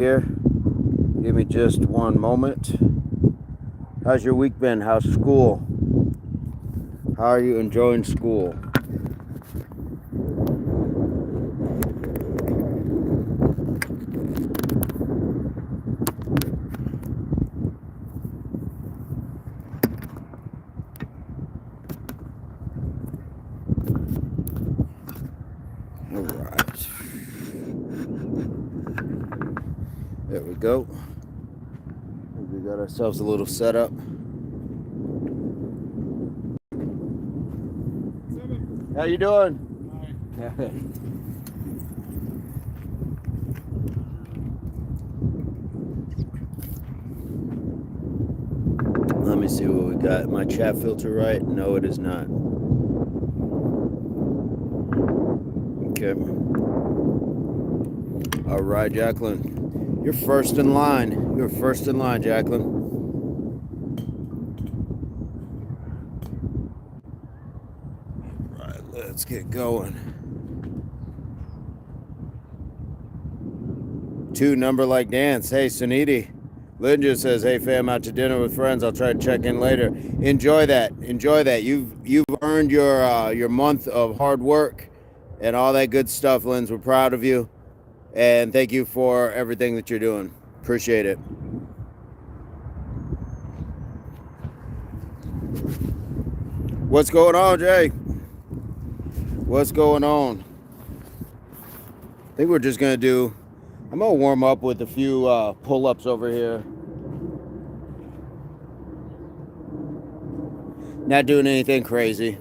here. Give me just one moment. How's your week been? How's school? How are you enjoying school? All right. There we go. We got ourselves a little setup. How you doing? Hi. Let me see what we got. My chat filter right? No, it is not. Okay. All right, Jacqueline. You're first in line. You're first in line, Jacqueline. All right, let's get going. 2 number like dance. Hey, Suniti. Linda says, "Hey fam, out to dinner with friends. I'll try to check in later." Enjoy that. Enjoy that. You've earned your month of hard work and all that good stuff, Linz. We're proud of you, and thank you for everything that you're doing. Appreciate it. What's going on, Jay? What's going on? I think we're just gonna do. I'm gonna warm up with a few pull-ups over here. Not doing anything crazy.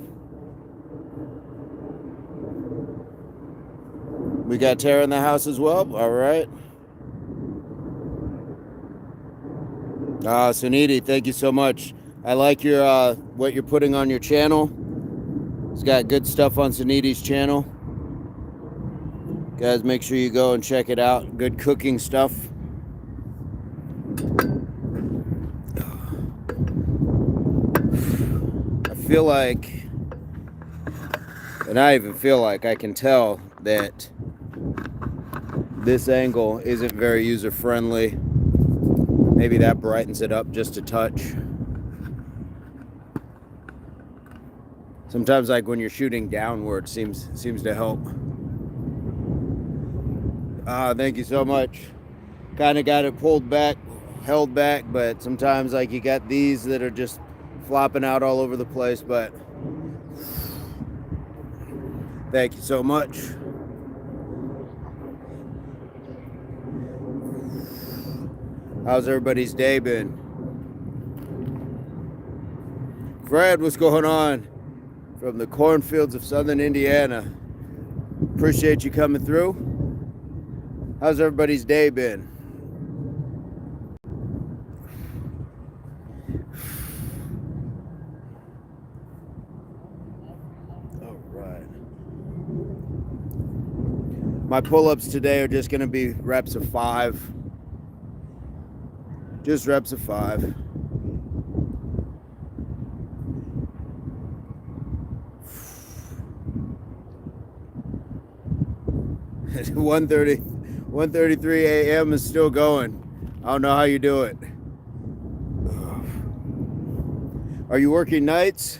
We got Tara in the house as well. All right. Suniti, thank you so much. I like your what you're putting on your channel. It's got good stuff on Suniti's channel. Guys, make sure you go and check it out. Good cooking stuff. I feel like, and I even feel like I can tell that this angle isn't very user-friendly. Maybe that brightens it up just a touch. Sometimes, like when you're shooting downward, seems to help. Thank you so much. Kind of got it pulled back, held back, but sometimes like you got these that are just flopping out all over the place, but thank you so much. How's everybody's day been? Fred, what's going on? From the cornfields of southern Indiana. Appreciate you coming through. How's everybody's day been? All right. My pull-ups today are just going to be reps of 5. Just reps of 5. At 1:33 a.m. is still going. I don't know how you do it. Are you working nights?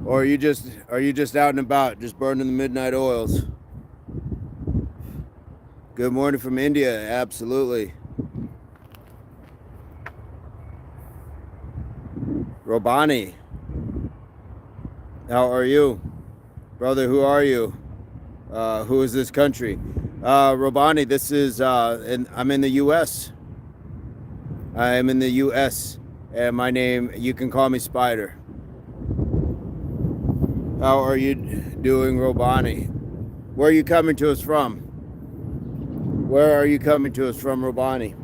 Or are you just out and about, just burning the midnight oils? Good morning from India, absolutely. Robani, how are you? Brother, who are you? Who is this country? Robani, this is, and I'm in the U.S. I am in the U.S. And my name, you can call me Spider. How are you doing, Robani? Where are you coming to us from? Where are you coming to us from, Robani?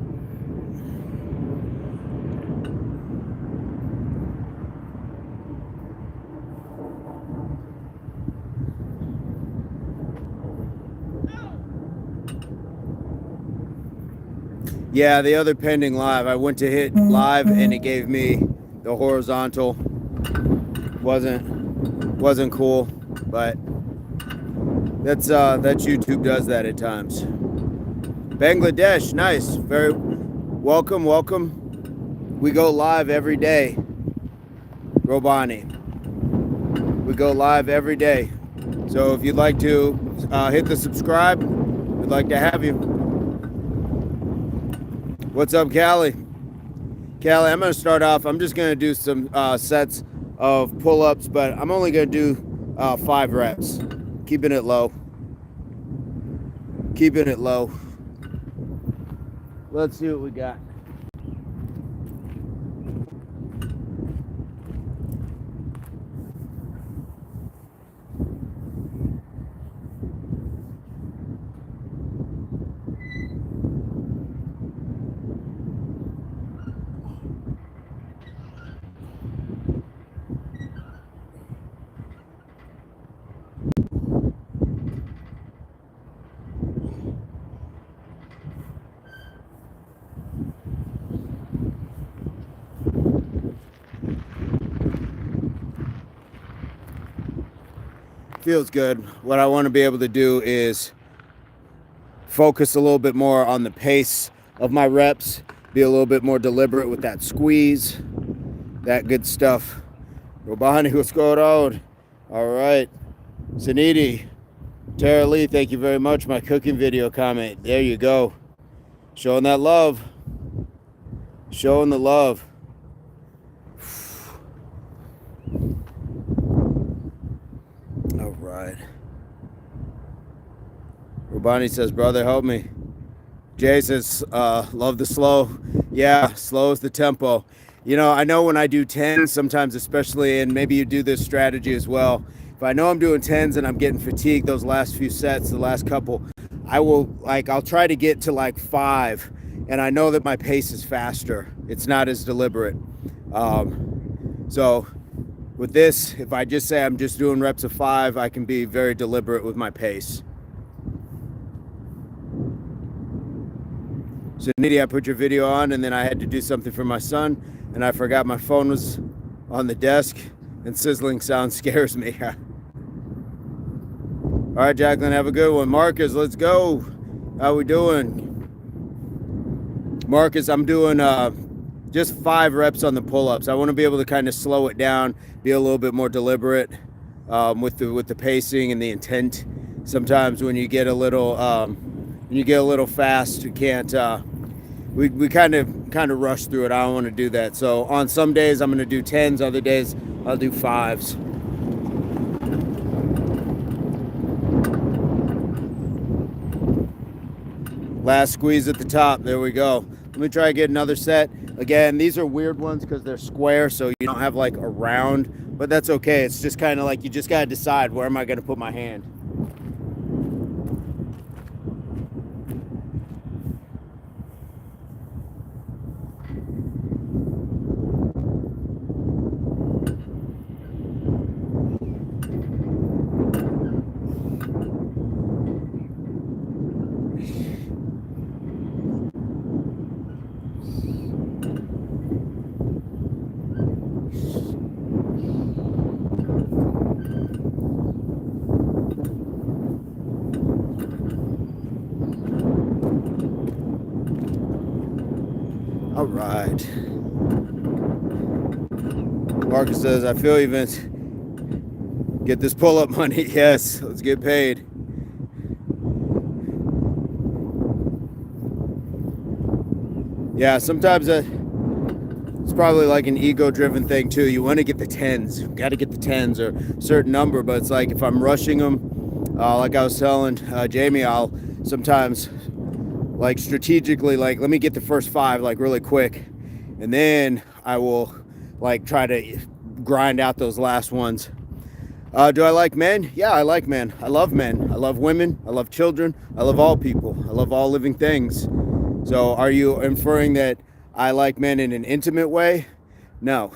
Yeah, the other pending live. I went to hit live and it gave me the horizontal. Wasn't cool, but that's YouTube does that at times. Bangladesh, nice. Very welcome, welcome. We go live every day, Robani. We go live every day. So if you'd like to hit the subscribe, we'd like to have you. What's up, Callie? Callie, I'm going to start off. I'm just going to do some sets of pull-ups, but I'm only going to do 5 reps. Keeping it low. Keeping it low. Let's see what we got. Feels good. What I want to be able to do is focus a little bit more on the pace of my reps, be a little bit more deliberate with that squeeze, that good stuff. Robani, what's going on? All right. Suniti, Tara Lee, thank you very much. My cooking video comment. There you go. Showing that love. Showing the love. All right. Robani says, brother, help me. Jay says, love the slow. Yeah, slow is the tempo. You know, I know when I do 10s, sometimes especially, and maybe you do this strategy as well. If I know I'm doing 10s and I'm getting fatigued those last few sets, the last couple, I'll try to get to like 5, and I know that my pace is faster. It's not as deliberate. So with this, if I just say I'm just doing reps of 5, I can be very deliberate with my pace. So Nitty, I put your video on, and then I had to do something for my son, and I forgot my phone was on the desk, and sizzling sound scares me. All right, Jacqueline, have a good one. Marcus, let's go. How we doing? Marcus, I'm doing just 5 reps on the pull-ups. I want to be able to kind of slow it down, be a little bit more deliberate with the pacing and the intent. Sometimes when you get a little fast, you can't. We kind of rush through it. I don't want to do that. So on some days I'm going to do 10s. Other days I'll do 5s. Last squeeze at the top. There we go. Let me try to get another set. Again, these are weird ones because they're square, so you don't have like a round, but that's okay. It's just kind of like you just got to decide, where am I going to put my hand? All right. Marcus says, I feel you, Vince. Get this pull-up money. Yes, let's get paid. Yeah, sometimes it's probably like an ego-driven thing too. You want to get the 10s. You got to get the 10s or a certain number, but it's like if I'm rushing them, like I was telling Jamie, I'll sometimes like strategically, like, let me get the first 5 like really quick, and then I will like try to grind out those last ones. Do I like men? Yeah, I like men. I love men. I love women. I love children. I love all people. I love all living things. So are you inferring that I like men in an intimate way? No,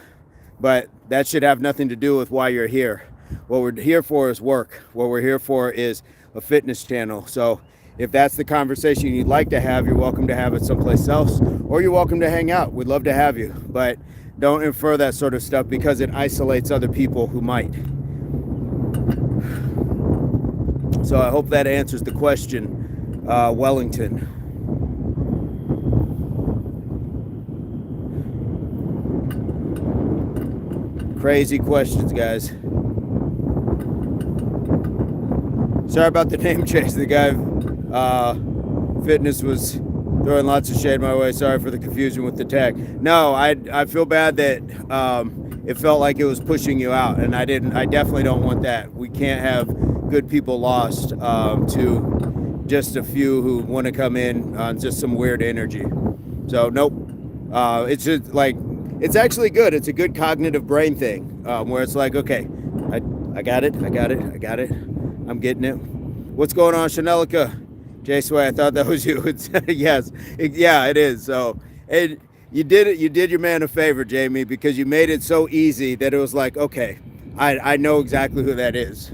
but that should have nothing to do with why you're here. What we're here for is work. What we're here for is a fitness channel. So if that's the conversation you'd like to have, you're welcome to have it someplace else, or you're welcome to hang out. We'd love to have you, but don't infer that sort of stuff because it isolates other people who might. So I hope that answers the question, Wellington. Crazy questions, guys. Sorry about the name change. The guy fitness was throwing lots of shade my way. Sorry for the confusion with the tag. No, I feel bad that it felt like it was pushing you out, and I definitely don't want that. We can't have good people lost to just a few who want to come in on just some weird energy. So nope. It's just like, it's actually good. It's a good cognitive brain thing, where it's like, okay, I got it. I'm getting it. What's going on, Chanelica? Jay Sway, I thought that was you. It's, yes, yeah, it is. So you did your man a favor, Jamie, because you made it so easy that it was like, okay, I know exactly who that is.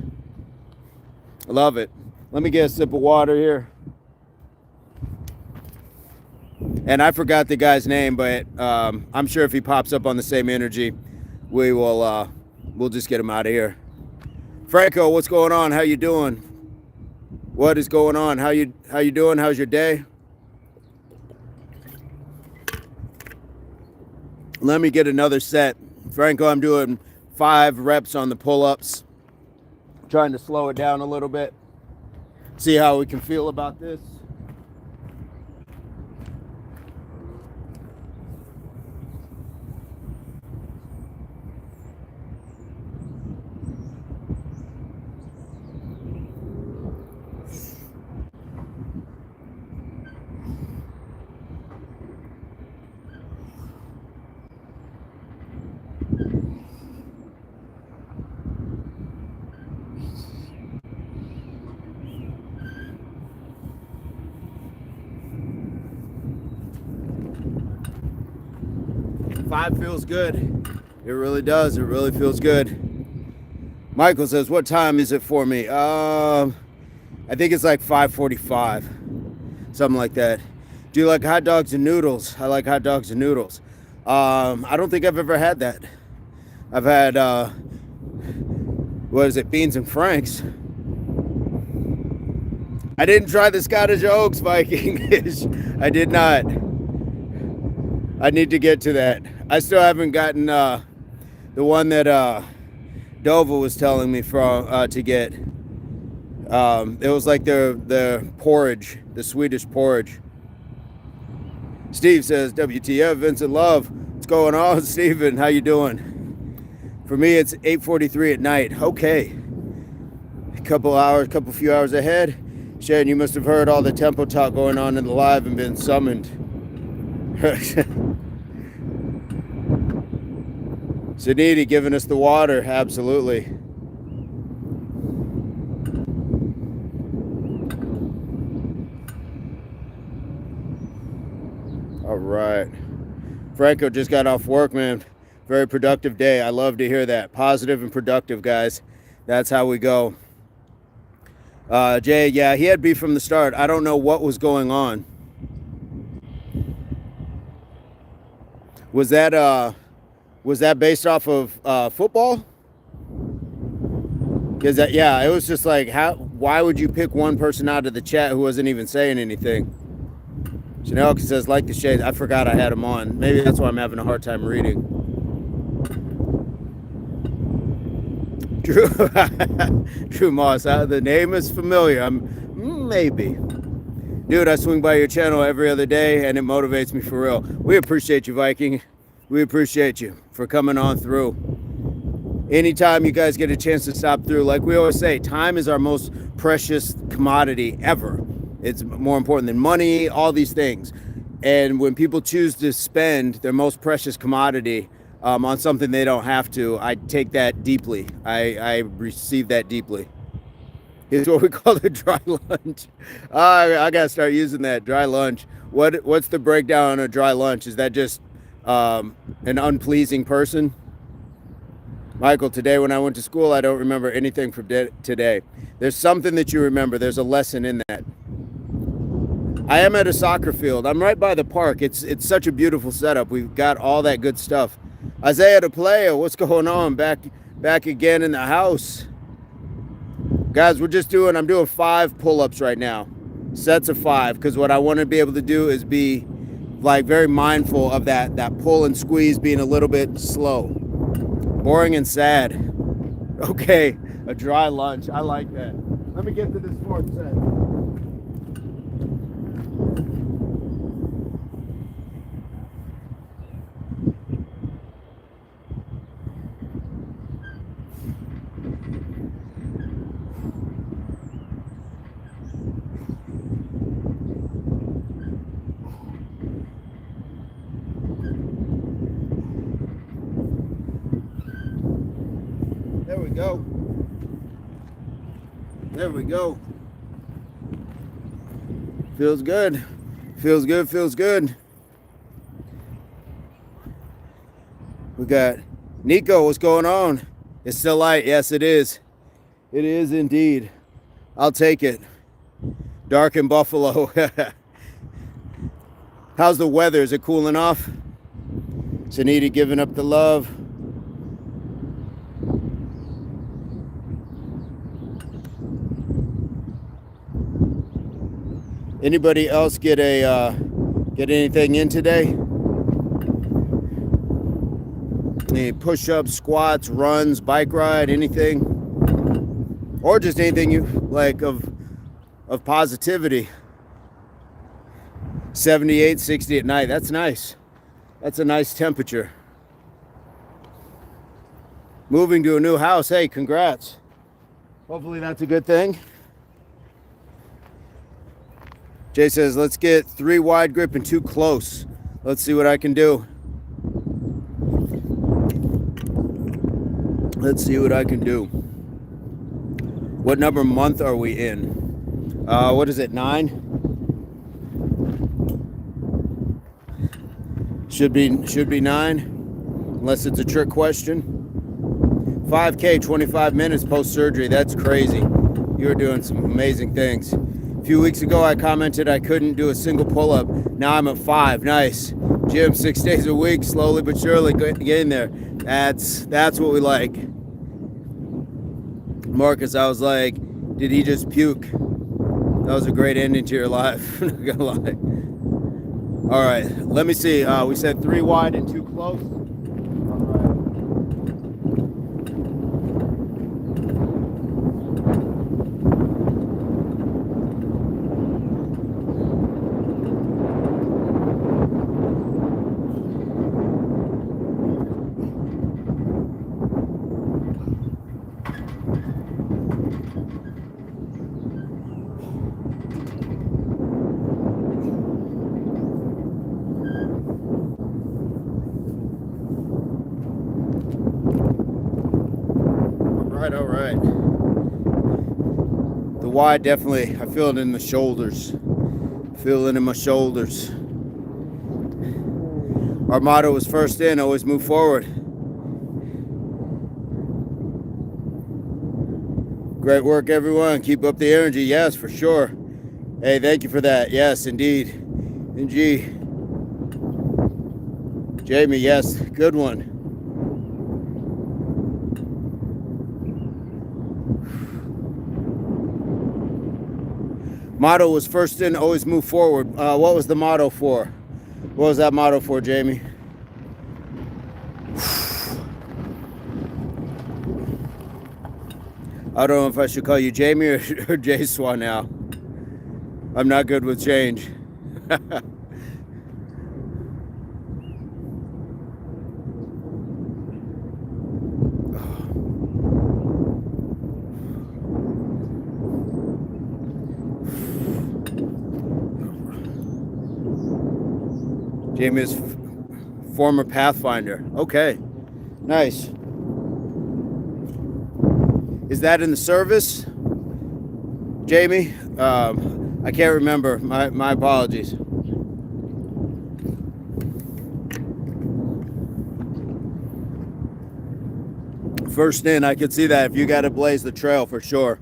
I love it. Let me get a sip of water here. And I forgot the guy's name, but I'm sure if he pops up on the same energy, we'll just get him out of here. Franco, what's going on? How you doing? What is going on? How you doing? How's your day? Let me get another set. Franco, I'm doing 5 reps on the pull-ups. Trying to slow it down a little bit. See how we can feel about this. Five feels good. It really does. It really feels good. Michael says, what time is it for me? I think it's like 5:45. Something like that. Do you like hot dogs and noodles? I like hot dogs and noodles. I don't think I've ever had that. I've had, what is it, beans and franks. I didn't try the Scottish Oaks Viking. I did not. I need to get to that. I still haven't gotten the one that Dova was telling me to get. It was like the porridge, the Swedish porridge. Steve says, WTF, Vincent Love. What's going on, Steven? How you doing? For me, it's 8:43 at night. Okay. A few hours ahead. Sharon, you must have heard all the tempo talk going on in the live and been summoned. Suniti giving us the water, absolutely. All right. Franco just got off work, man. Very productive day. I love to hear that. Positive and productive, guys. That's how we go. Jay, yeah, he had beef from the start. I don't know what was going on. Was that based off of football? Because yeah, it was just like, why would you pick one person out of the chat who wasn't even saying anything? Chanel says, like the shades. I forgot I had him on. Maybe that's why I'm having a hard time reading. Drew Moss, the name is familiar. Maybe. Dude, I swing by your channel every other day and it motivates me for real. We appreciate you, Viking. We appreciate you for coming on through. Anytime you guys get a chance to stop through, like we always say, time is our most precious commodity ever. It's more important than money, all these things. And when people choose to spend their most precious commodity on something they don't have to, I take that deeply. I receive that deeply. It's what we call the dry lunch. I gotta start using that, dry lunch. What's the breakdown on a dry lunch? Is that just an unpleasing person? Michael, today when I went to school, I don't remember anything from today. There's something that you remember. There's a lesson in that. I am at a soccer field. I'm right by the park. It's such a beautiful setup. We've got all that good stuff. Isaiah the player, what's going on? Back again in the house. Guys, I'm doing 5 pull-ups right now. Sets of 5, because what I want to be able to do is be like very mindful of that pull and squeeze being a little bit slow. Boring and sad. Okay, a dry lunch. I like that. Let me get to this fourth set. There we go. There we go. Feels good. Feels good, feels good. We got Nico, what's going on? It's still light. Yes, it is. It is indeed. I'll take it. Dark in Buffalo. How's the weather? Is it cooling off? Sunita giving up the love. Anybody else get anything in today? Any push-ups, squats, runs, bike ride, anything? Or just anything you like of positivity. 78, 60 at night. That's nice. That's a nice temperature. Moving to a new house. Hey, congrats. Hopefully that's a good thing. Jay says, let's get 3 wide grip and 2 close. Let's see what I can do. Let's see what I can do. What number month are we in? What is it, 9? Should be 9, unless it's a trick question. 5K, 25 minutes post-surgery. That's crazy. You're doing some amazing things. A few weeks ago, I commented I couldn't do a single pull-up. Now I'm at 5. Nice. Gym 6 days a week, slowly but surely getting there. That's what we like. Marcus, I was like, did he just puke? That was a great ending to your life. I'm not gonna lie. All right, let me see. We said 3 wide and 2 close. All right. The wide definitely, I feel it in the shoulders. Feel it in my shoulders. Our motto was first in, always move forward. Great work, everyone. Keep up the energy. Yes, for sure. Hey, thank you for that. Yes, indeed. Indeed. Jamie, yes, good one. Motto was first in, always move forward. What was the motto for? What was that motto for, Jamie? I don't know if I should call you Jamie or Jay Swan now. I'm not good with change. Jamie is former Pathfinder. Okay, nice. Is that in the service, Jamie? I can't remember. My apologies. First in, I could see that if you got to blaze the trail for sure.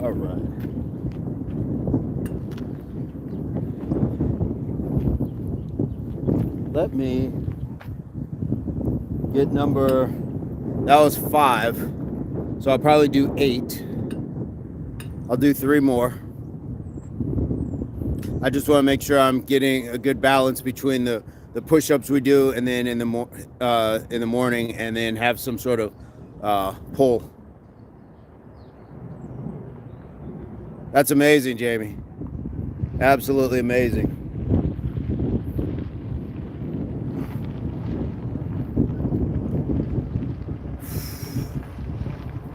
All right. Let me get number, that was 5. So I'll probably do 8. I'll do 3 more. I just want to make sure I'm getting a good balance between the push-ups we do, and then in the morning, and then have some sort of pull. That's amazing, Jamie. Absolutely amazing.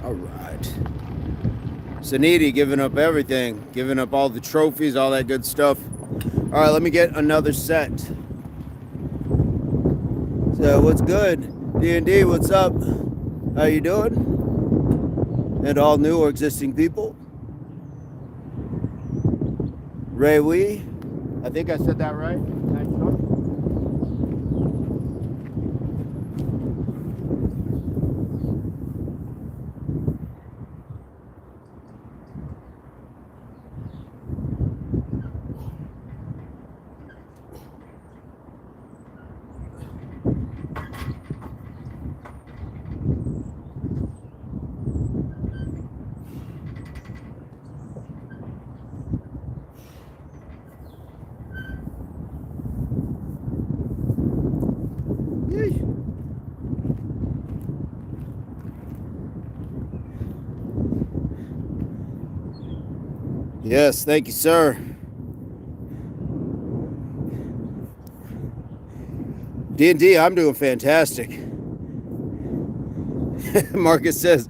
All right. Suniti giving up everything, giving up all the trophies, all that good stuff. All right, let me get another set. So what's good? D&D, what's up? How you doing? And all new or existing people. Ray Wee, I think I said that right. Nice one. Yes, thank you, sir. D&D, I'm doing fantastic. Marcus says,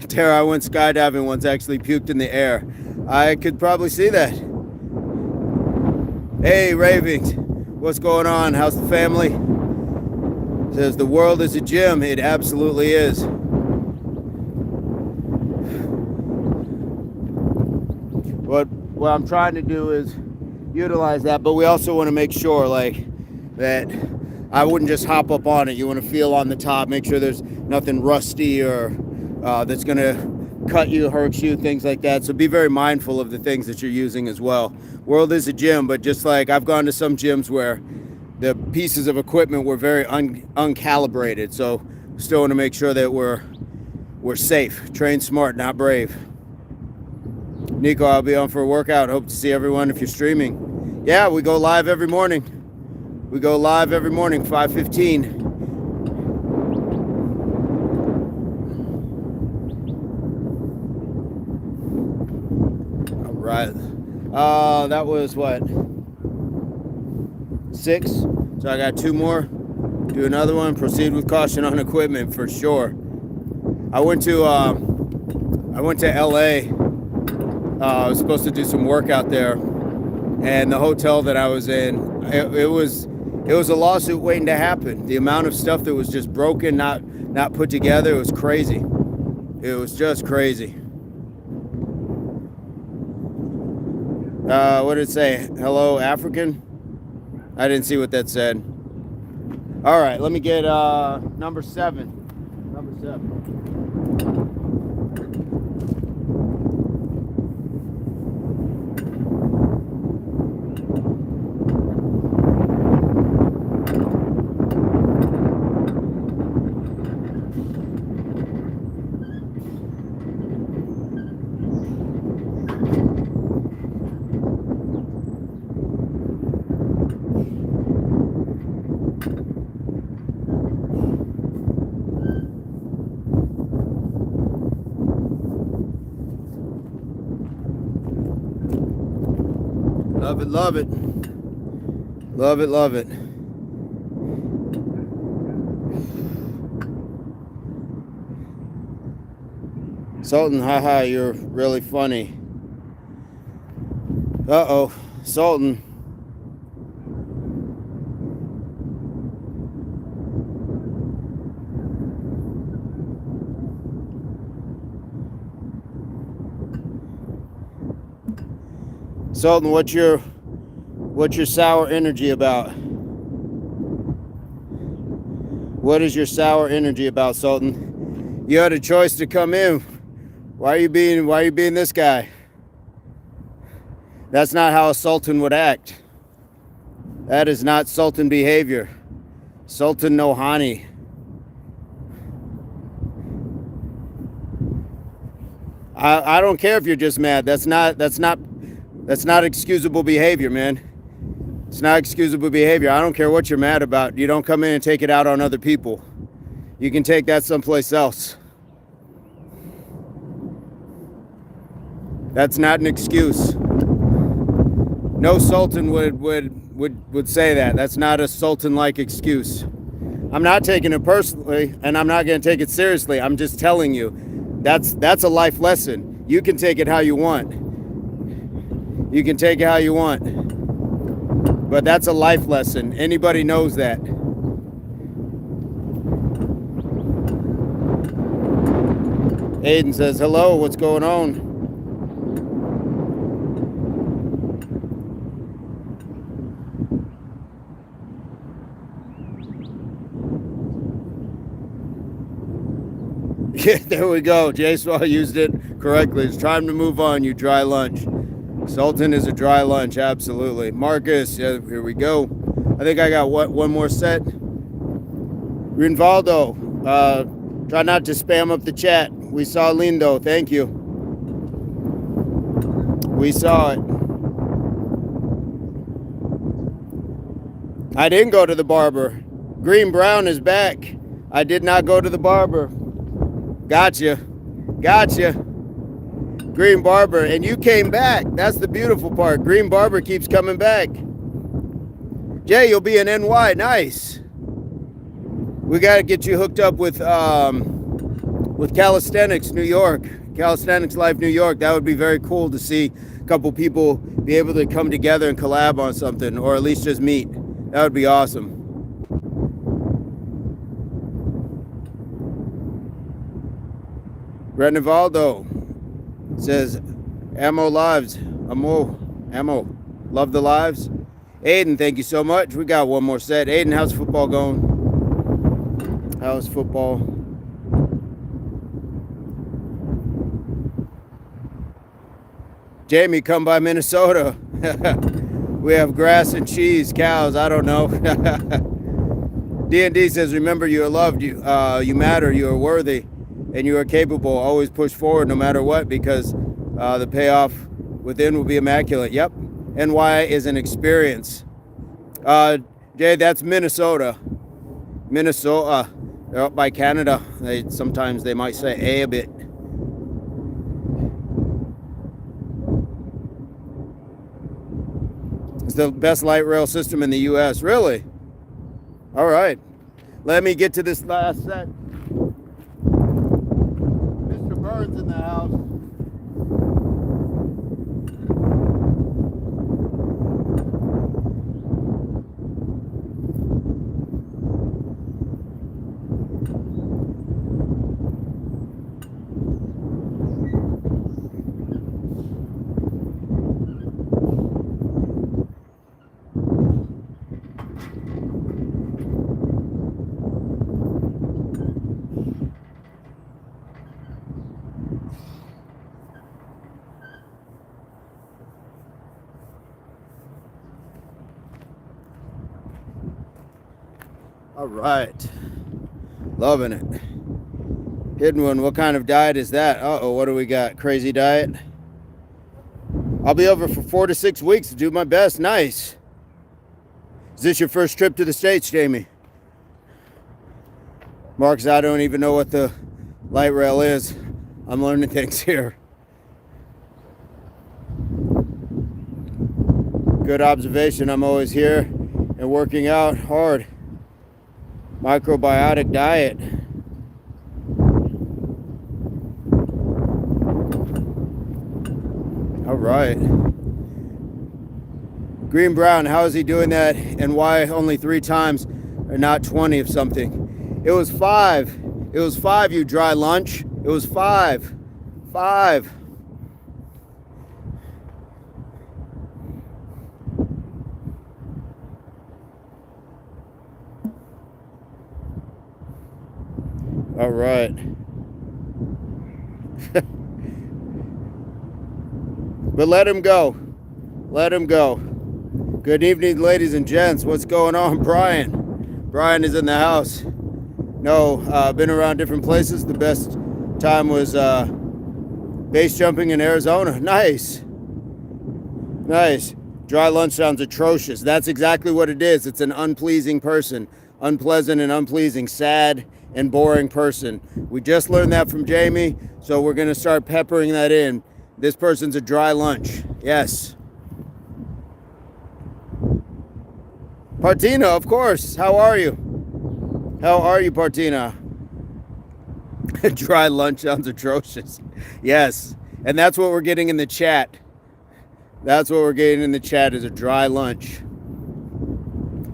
Tara, I went skydiving once, actually puked in the air. I could probably see that. Hey, Ravings, what's going on? How's the family? Says, the world is a gym. It absolutely is. What I'm trying to do is utilize that, but we also want to make sure like that I wouldn't just hop up on it. You want to feel on the top, make sure there's nothing rusty or that's going to cut you, hurt you, things like that. So be very mindful of the things that you're using as well. World is a gym, but just like I've gone to some gyms where the pieces of equipment were very uncalibrated. So still want to make sure that we're safe. Train smart, not brave. Nico, I'll be on for a workout. Hope to see everyone if you're streaming. Yeah, we go live every morning. We go live every morning, 5:15. All right. That was what? 6. So I got 2 more. Do another one. Proceed with caution on equipment for sure. I went to LA. I was supposed to do some work out there, and the hotel that I was in, it was a lawsuit waiting to happen. The amount of stuff that was just broken, not put together, it was crazy. It was just crazy. What did it say? Hello, African? I didn't see what that said. All right, let me get number 7. Number 7. Love it, love it. Love it, love it. Sultan, haha, you're really funny. Uh-oh, Sultan. Sultan, what's your sour energy about? What is your sour energy about, Sultan? You had a choice to come in. Why are you being this guy? That's not how a sultan would act. That is not sultan behavior. Sultan no hani. I don't care if you're just mad. That's not That's not excusable behavior, man. It's not excusable behavior. I don't care what you're mad about. You don't come in and take it out on other people. You can take that someplace else. That's not an excuse. No sultan would say that. That's not a sultan-like excuse. I'm not taking it personally, and I'm not going to take it seriously. I'm just telling you, that's a life lesson. You can take it how you want. You can take it how you want. But that's a life lesson. Anybody knows that. Aiden says, hello, what's going on? Yeah, there we go. J-Swall used it correctly. It's time to move on, you dry lunch. Sultan is a dry lunch, absolutely. Marcus, yeah, here we go. I think I got one more set. Rinvaldo, try not to spam up the chat. We saw Lindo, thank you. We saw it. I didn't go to the barber. Green Brown is back. I did not go to the barber. Gotcha. Green Barber, and you came back. That's the beautiful part. Green Barber keeps coming back. Jay, you'll be in NY. Nice. We got to get you hooked up with Calisthenics New York. Calisthenics Life New York. That would be very cool to see a couple people be able to come together and collab on something, or at least just meet. That would be awesome. Renivaldo says, ammo lives. Ammo. Love the lives. Aiden, thank you so much. We got one more set. Aiden, how's football going? How's football? Jamie, come by Minnesota. We have grass and cheese, cows. I don't know. D&D says, remember, you are loved. You matter. You are worthy. And you are capable. Always push forward no matter what, because the payoff within will be immaculate. Yep. NY is an experience. Jay, that's Minnesota. Minnesota. They're up by Canada. Sometimes they might say a bit. It's the best light rail system in the U.S. Really? All right. Let me get to this last set. Burns in the house. All right. Loving it. Hidden one, what kind of diet is that? Uh-oh, what do we got? Crazy diet? I'll be over for 4 to 6 weeks to do my best. Nice. Is this your first trip to the States, Jamie? Marcus, I don't even know what the light rail is. I'm learning things here. Good observation. I'm always here and working out hard. Microbiotic diet. All right. Green Brown, how is he doing that, and why only 3 times or not 20 of something? It was 5. It was 5, you dry lunch. It was 5. 5. All right. But let him go. Let him go. Good evening, ladies and gents. What's going on, Brian? Brian is in the house. No, been around different places. The best time was base jumping in Arizona. Nice. Nice. Dry lunch sounds atrocious. That's exactly what it is. It's an unpleasing person. Unpleasant and unpleasing. Sad and boring person. We just learned that from Jamie, so we're going to start peppering that in. This person's a dry lunch. Yes. Partina, of course. How are you? How are you, Partina? Dry lunch sounds atrocious. Yes. And that's what we're getting in the chat. That's what we're getting in the chat is a dry lunch.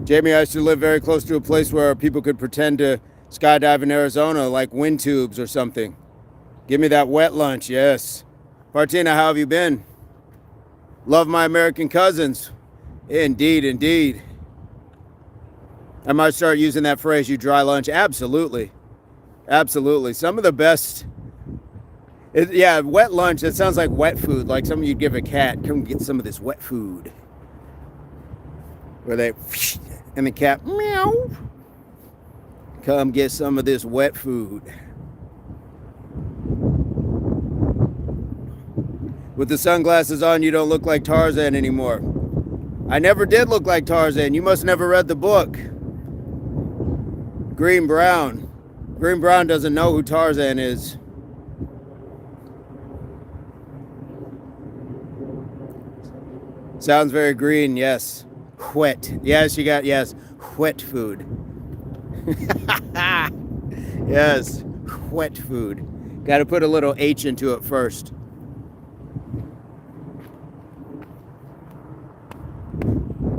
Jamie, I used to live very close to a place where people could pretend to skydive in Arizona, like wind tubes or something. Give me that wet lunch, yes. Martina, how have you been? Love my American cousins. Indeed, indeed. I might start using that phrase, you dry lunch. Absolutely. Absolutely. Some of the best... yeah, wet lunch, it sounds like wet food, like something you'd give a cat. Come get some of this wet food. Where they, and the cat, meow. Come get some of this wet food. With the sunglasses on, you don't look like Tarzan anymore. I never did look like Tarzan. You must never read the book. Green Brown. Green Brown doesn't know who Tarzan is. Sounds very green, yes. Wet. Yes, you got, yes. Wet food. Yes, wet food. Got to put a little H into it first.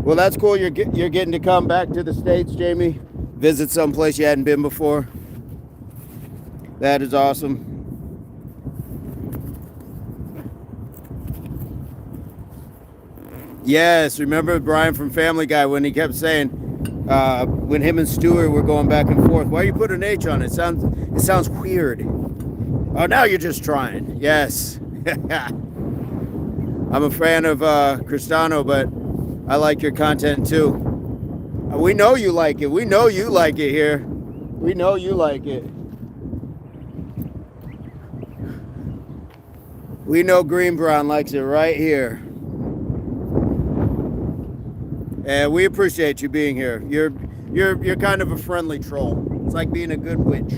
Well, that's cool. You're getting to come back to the States, Jamie. Visit someplace you hadn't been before. That is awesome. Yes, remember Brian from Family Guy when he kept saying, when him and Stuart were going back and forth, why you put an H on it? It sounds weird. Oh, now you're just trying. Yes. I'm a fan of Cristano, but I like your content too. We know you like it. We know you like it here. We know you like it. We know Green Brown likes it right here. And we appreciate you being here. You're kind of a friendly troll. It's like being a good witch.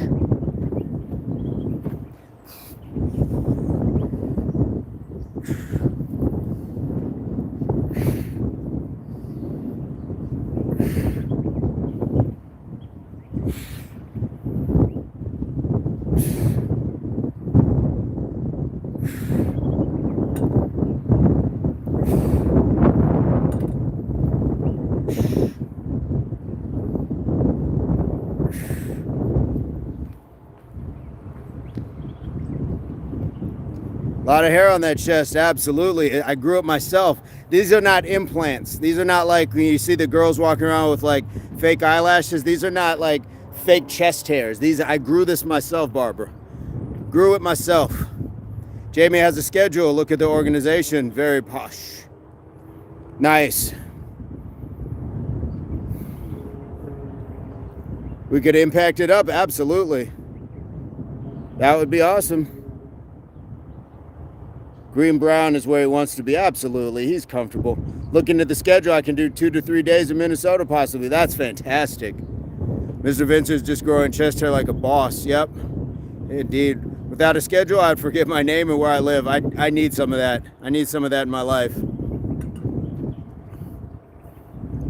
A lot of hair on that chest, absolutely. I grew up myself. These are not implants. These are not like when you see the girls walking around with like fake eyelashes. These are not like fake chest hairs. I grew this myself, Barbara. Grew it myself. Jamie has a schedule. Look at the organization. Very posh. Nice. We could impact it up, absolutely. That would be awesome. Green Brown is where he wants to be. Absolutely. He's comfortable. Looking at the schedule, I can do 2 to 3 days in Minnesota possibly. That's fantastic. Mr. Vince is just growing chest hair like a boss. Yep. Indeed. Without a schedule, I'd forget my name and where I live. I need some of that. I need some of that in my life.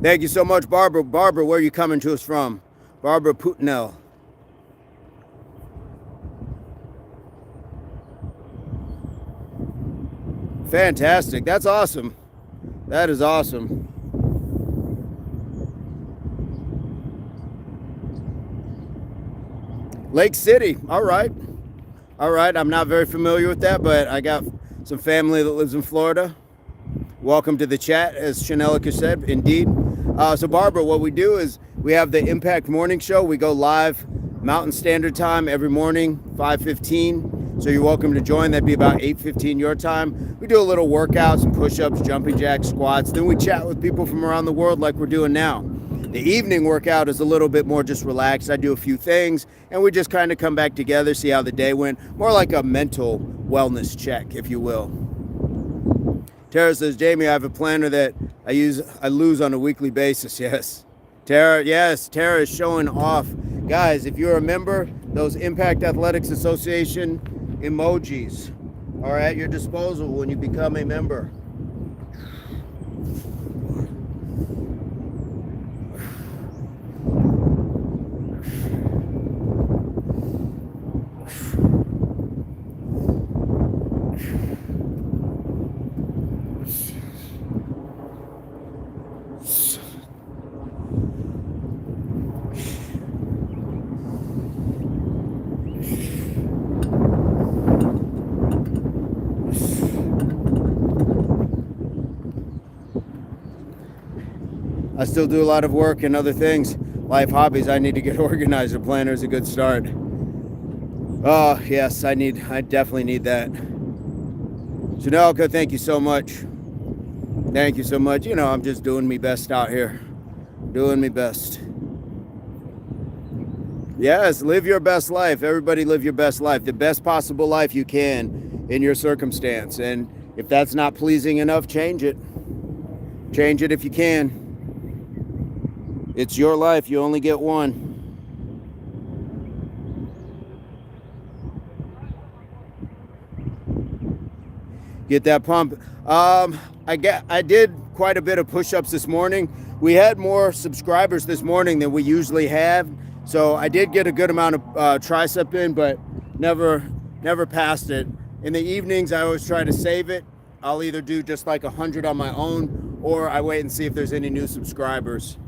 Thank you so much, Barbara. Barbara, where are you coming to us from? Barbara Putnell. Fantastic. That's awesome. That is awesome. Lake City. All right. All right. I'm not very familiar with that, but I got some family that lives in Florida. Welcome to the chat, as Chanelica said. Indeed. So, Barbara, what we do is we have the Impact Morning Show. We go live Mountain Standard Time every morning, 5:15. So you're welcome to join. That'd be about 8:15 your time. We do a little workout, some push-ups, jumping jacks, squats. Then we chat with people from around the world like we're doing now. The evening workout is a little bit more just relaxed. I do a few things, and we just kind of come back together, see how the day went. More like a mental wellness check, if you will. Tara says, Jamie, I have a planner that I lose on a weekly basis. Yes. Tara is showing off. Guys, if you're a member, those Impact Athletics Association emojis are at your disposal when you become a member. I still do a lot of work and other things, life hobbies. I need to get organized. A planner is a good start. Oh, yes, I definitely need that. Janelka, thank you so much. Thank you so much. You know, I'm just doing my best out here. Doing my best. Yes, live your best life. Everybody live your best life. The best possible life you can in your circumstance. And if that's not pleasing enough, change it. Change it if you can. It's your life. You only get one. Get that pump. I did quite a bit of push-ups this morning. We had more subscribers this morning than we usually have, so I did get a good amount of tricep in, but never passed it. In the evenings, I always try to save it. I'll either do just like 100 on my own, or I wait and see if there's any new subscribers.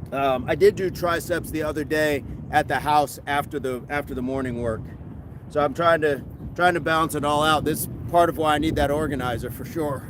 I did do triceps the other day at the house after the morning work, so I'm trying to balance it all out. This is part of why I need that organizer for sure.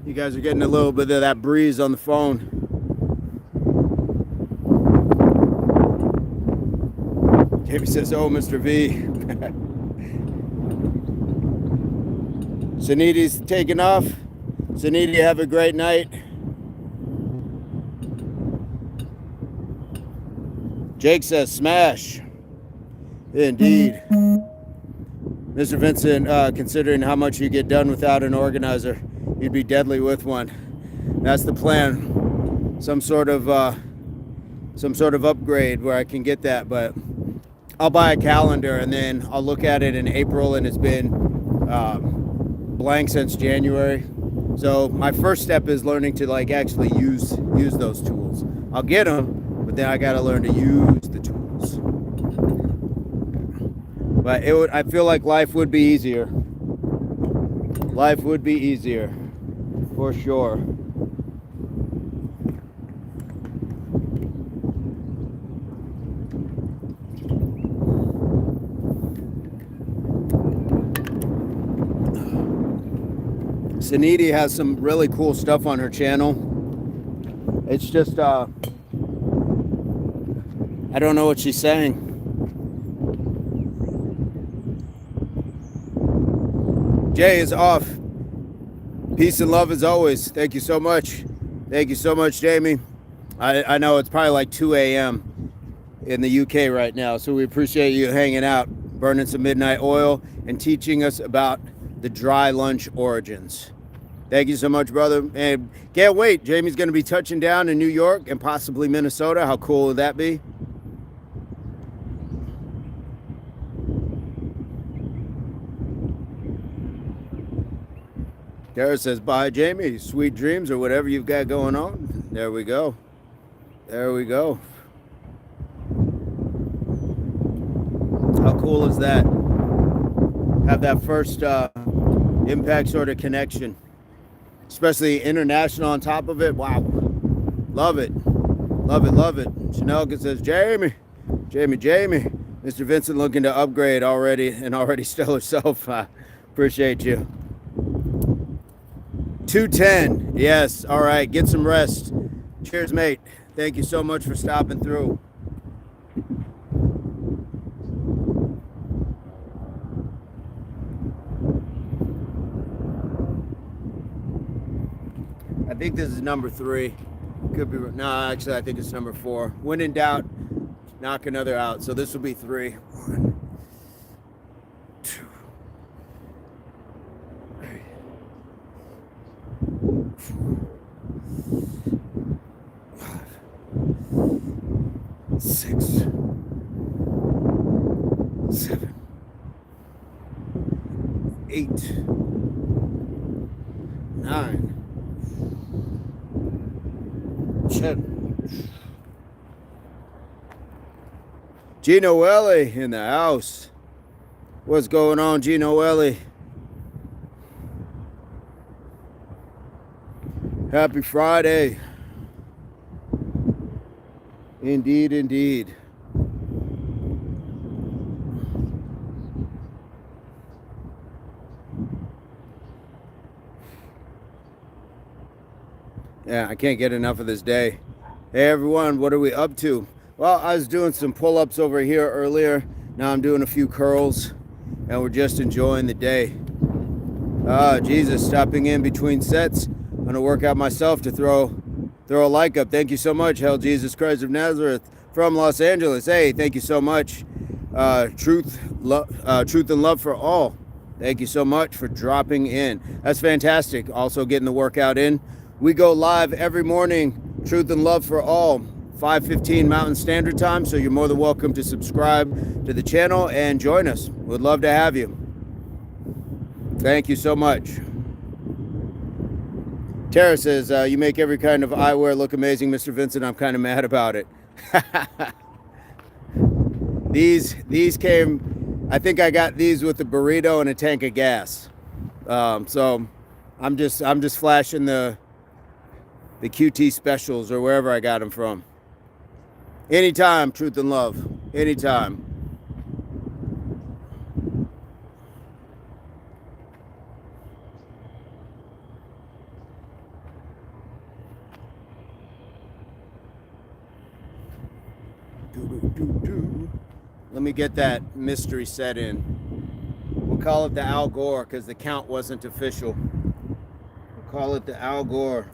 You guys are getting a little bit of that breeze on the phone. Jamie says, oh, Mr. V. Suniti's taking off. Suniti, have a great night. Jake says, smash. Indeed. Mr. Vincent, considering how much you get done without an organizer, you'd be deadly with one. That's the plan. Some sort of upgrade where I can get that, but I'll buy a calendar and then I'll look at it in April, and it's been blank since January. So my first step is learning to like actually use those tools. I'll get them, but then I got to learn to use the tools. But I feel like life would be easier. Life would be easier, for sure. Suniti has some really cool stuff on her channel. It's just, I don't know what she's saying. Jay is off. Peace and love as always. Thank you so much. Thank you so much, Jamie. I know it's probably like 2 a.m. in the UK right now, so we appreciate you hanging out, burning some midnight oil, and teaching us about the dry lunch origins. Thank you so much, brother. And can't wait. Jamie's going to be touching down in New York and possibly Minnesota. How cool would that be? Tara says, bye, Jamie. Sweet dreams or whatever you've got going on. There we go. There we go. How cool is that? Have that first impact sort of connection. Especially international on top of it. Wow. Love it. Love it, love it. Chanelka says, Jamie. Mr. Vincent looking to upgrade already, an already stellar self. Appreciate you. 210. Yes. All right. Get some rest. Cheers, mate. Thank you so much for stopping through. I think this is number 3. Could be. No, actually, I think it's number 4. When in doubt, knock another out. So this will be 3. 1, 2, 3, 4, 5, 6, 7, 8, 9, 10. Gino Ellie in the house. What's going on, Gino Ellie? Happy Friday. Indeed, indeed. Yeah, I can't get enough of this day. Hey everyone, what are we up to? Well, I was doing some pull-ups over here earlier. Now I'm doing a few curls, and we're just enjoying the day. Jesus, stopping in between sets. I'm gonna work out myself to throw a like up. Thank you so much, Hell Jesus Christ of Nazareth from Los Angeles. Hey, thank you so much. Truth and love for all. Thank you so much for dropping in. That's fantastic. Also getting the workout in. We go live every morning, Truth and Love for All, 5:15 Mountain Standard Time, so you're more than welcome to subscribe to the channel and join us. We'd love to have you. Thank you so much. Tara says, you make every kind of eyewear look amazing, Mr. Vincent. I'm kind of mad about it. These came, I think I got these with a burrito and a tank of gas. So I'm just flashing the QT specials or wherever I got them from. Anytime, Truth and Love. Anytime. Let me get that mystery set in. We'll call it the Al Gore because the count wasn't official. We'll call it the Al Gore.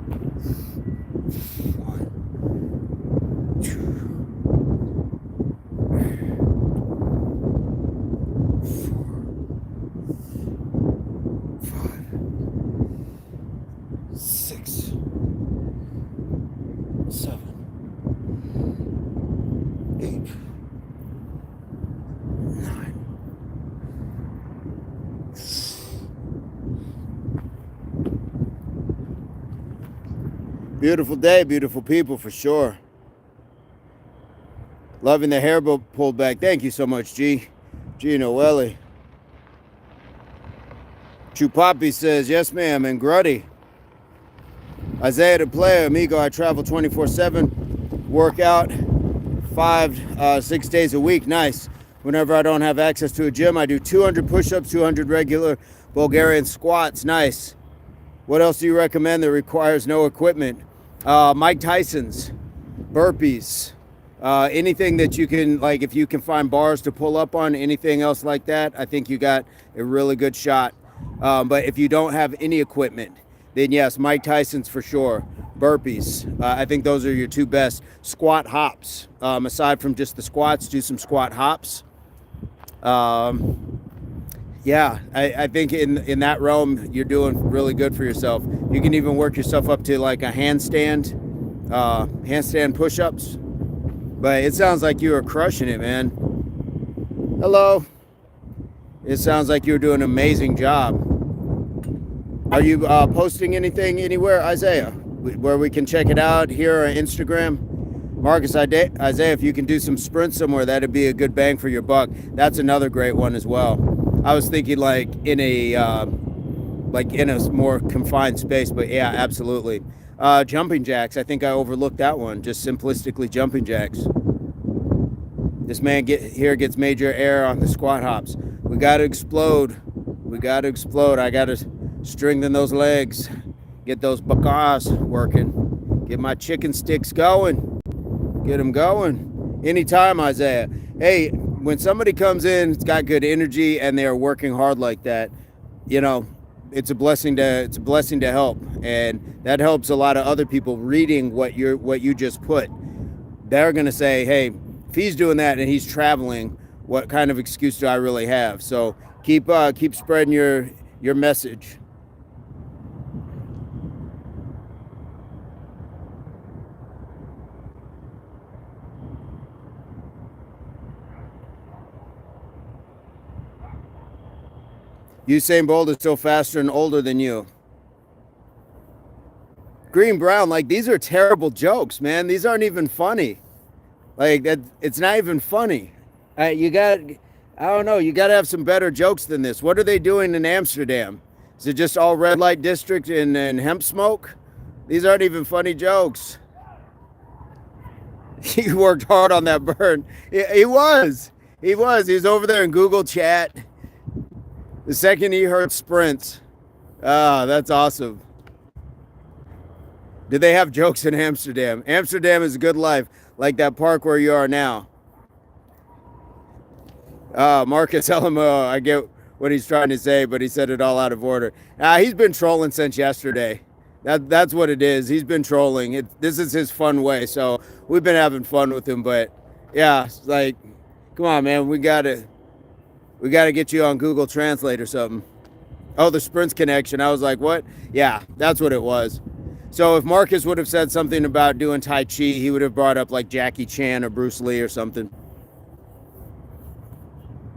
1, 2, 4, 5, 6, 7, 8, 9. Beautiful day, beautiful people for sure. Loving the hair pulled back. Thank you so much, G. Noelle. Chupapi says, yes, ma'am. And Gruddy. Isaiah the Player, amigo, I travel 24/7. Work out 6 days a week. Nice. Whenever I don't have access to a gym, I do 200 push-ups, 200 regular Bulgarian squats. Nice. What else do you recommend that requires no equipment? Mike Tyson's, burpees, anything that you can, like if you can find bars to pull up on, anything else like that, I think you got a really good shot. But if you don't have any equipment, then yes, Mike Tyson's for sure. Burpees, I think those are your two best. Squat hops, aside from just the squats, do some squat hops. Yeah, I think in that realm, you're doing really good for yourself. You can even work yourself up to like a handstand push-ups. But it sounds like you are crushing it, man. Hello. It sounds like you're doing an amazing job. Are you posting anything anywhere, Isaiah, where we can check it out here on Instagram? Marcus, Isaiah, if you can do some sprints somewhere, that'd be a good bang for your buck. That's another great one as well. I was thinking like in a more confined space, but yeah, absolutely. Jumping jacks, I think I overlooked that one. Just simplistically jumping jacks. This man gets major error on the squat hops. We got to explode. We got to explode. I got to strengthen those legs. Get those bacars working. Get my chicken sticks going. Get them going. Anytime, Isaiah. Hey, when somebody comes in, it's got good energy, and they're working hard like that, you know, it's a blessing to help, and that helps a lot of other people reading what you just put. They're gonna say, hey, if he's doing that and he's traveling, what kind of excuse do I really have? So keep spreading your message. Usain Bolt is still faster and older than you. Green Brown, like, these are terrible jokes, man. These aren't even funny. Like, that, it's not even funny. I don't know, you got to have some better jokes than this. What are they doing in Amsterdam? Is it just all red light district and hemp smoke? These aren't even funny jokes. He worked hard on that burn. He was over there in Google chat. The second he heard sprints. Ah, that's awesome. Did they have jokes in Amsterdam? Amsterdam is a good life, like that park where you are now. Marcus LMO, I get what he's trying to say, but he said it all out of order. He's been trolling since yesterday. That's what it is. He's been trolling. This is his fun way, so we've been having fun with him. But yeah, it's like, come on, man, we gotta get you on Google Translate or something. Oh, the sprints connection. I was like, what? Yeah, that's what it was. So if Marcus would have said something about doing Tai Chi, he would have brought up like Jackie Chan or Bruce Lee or something.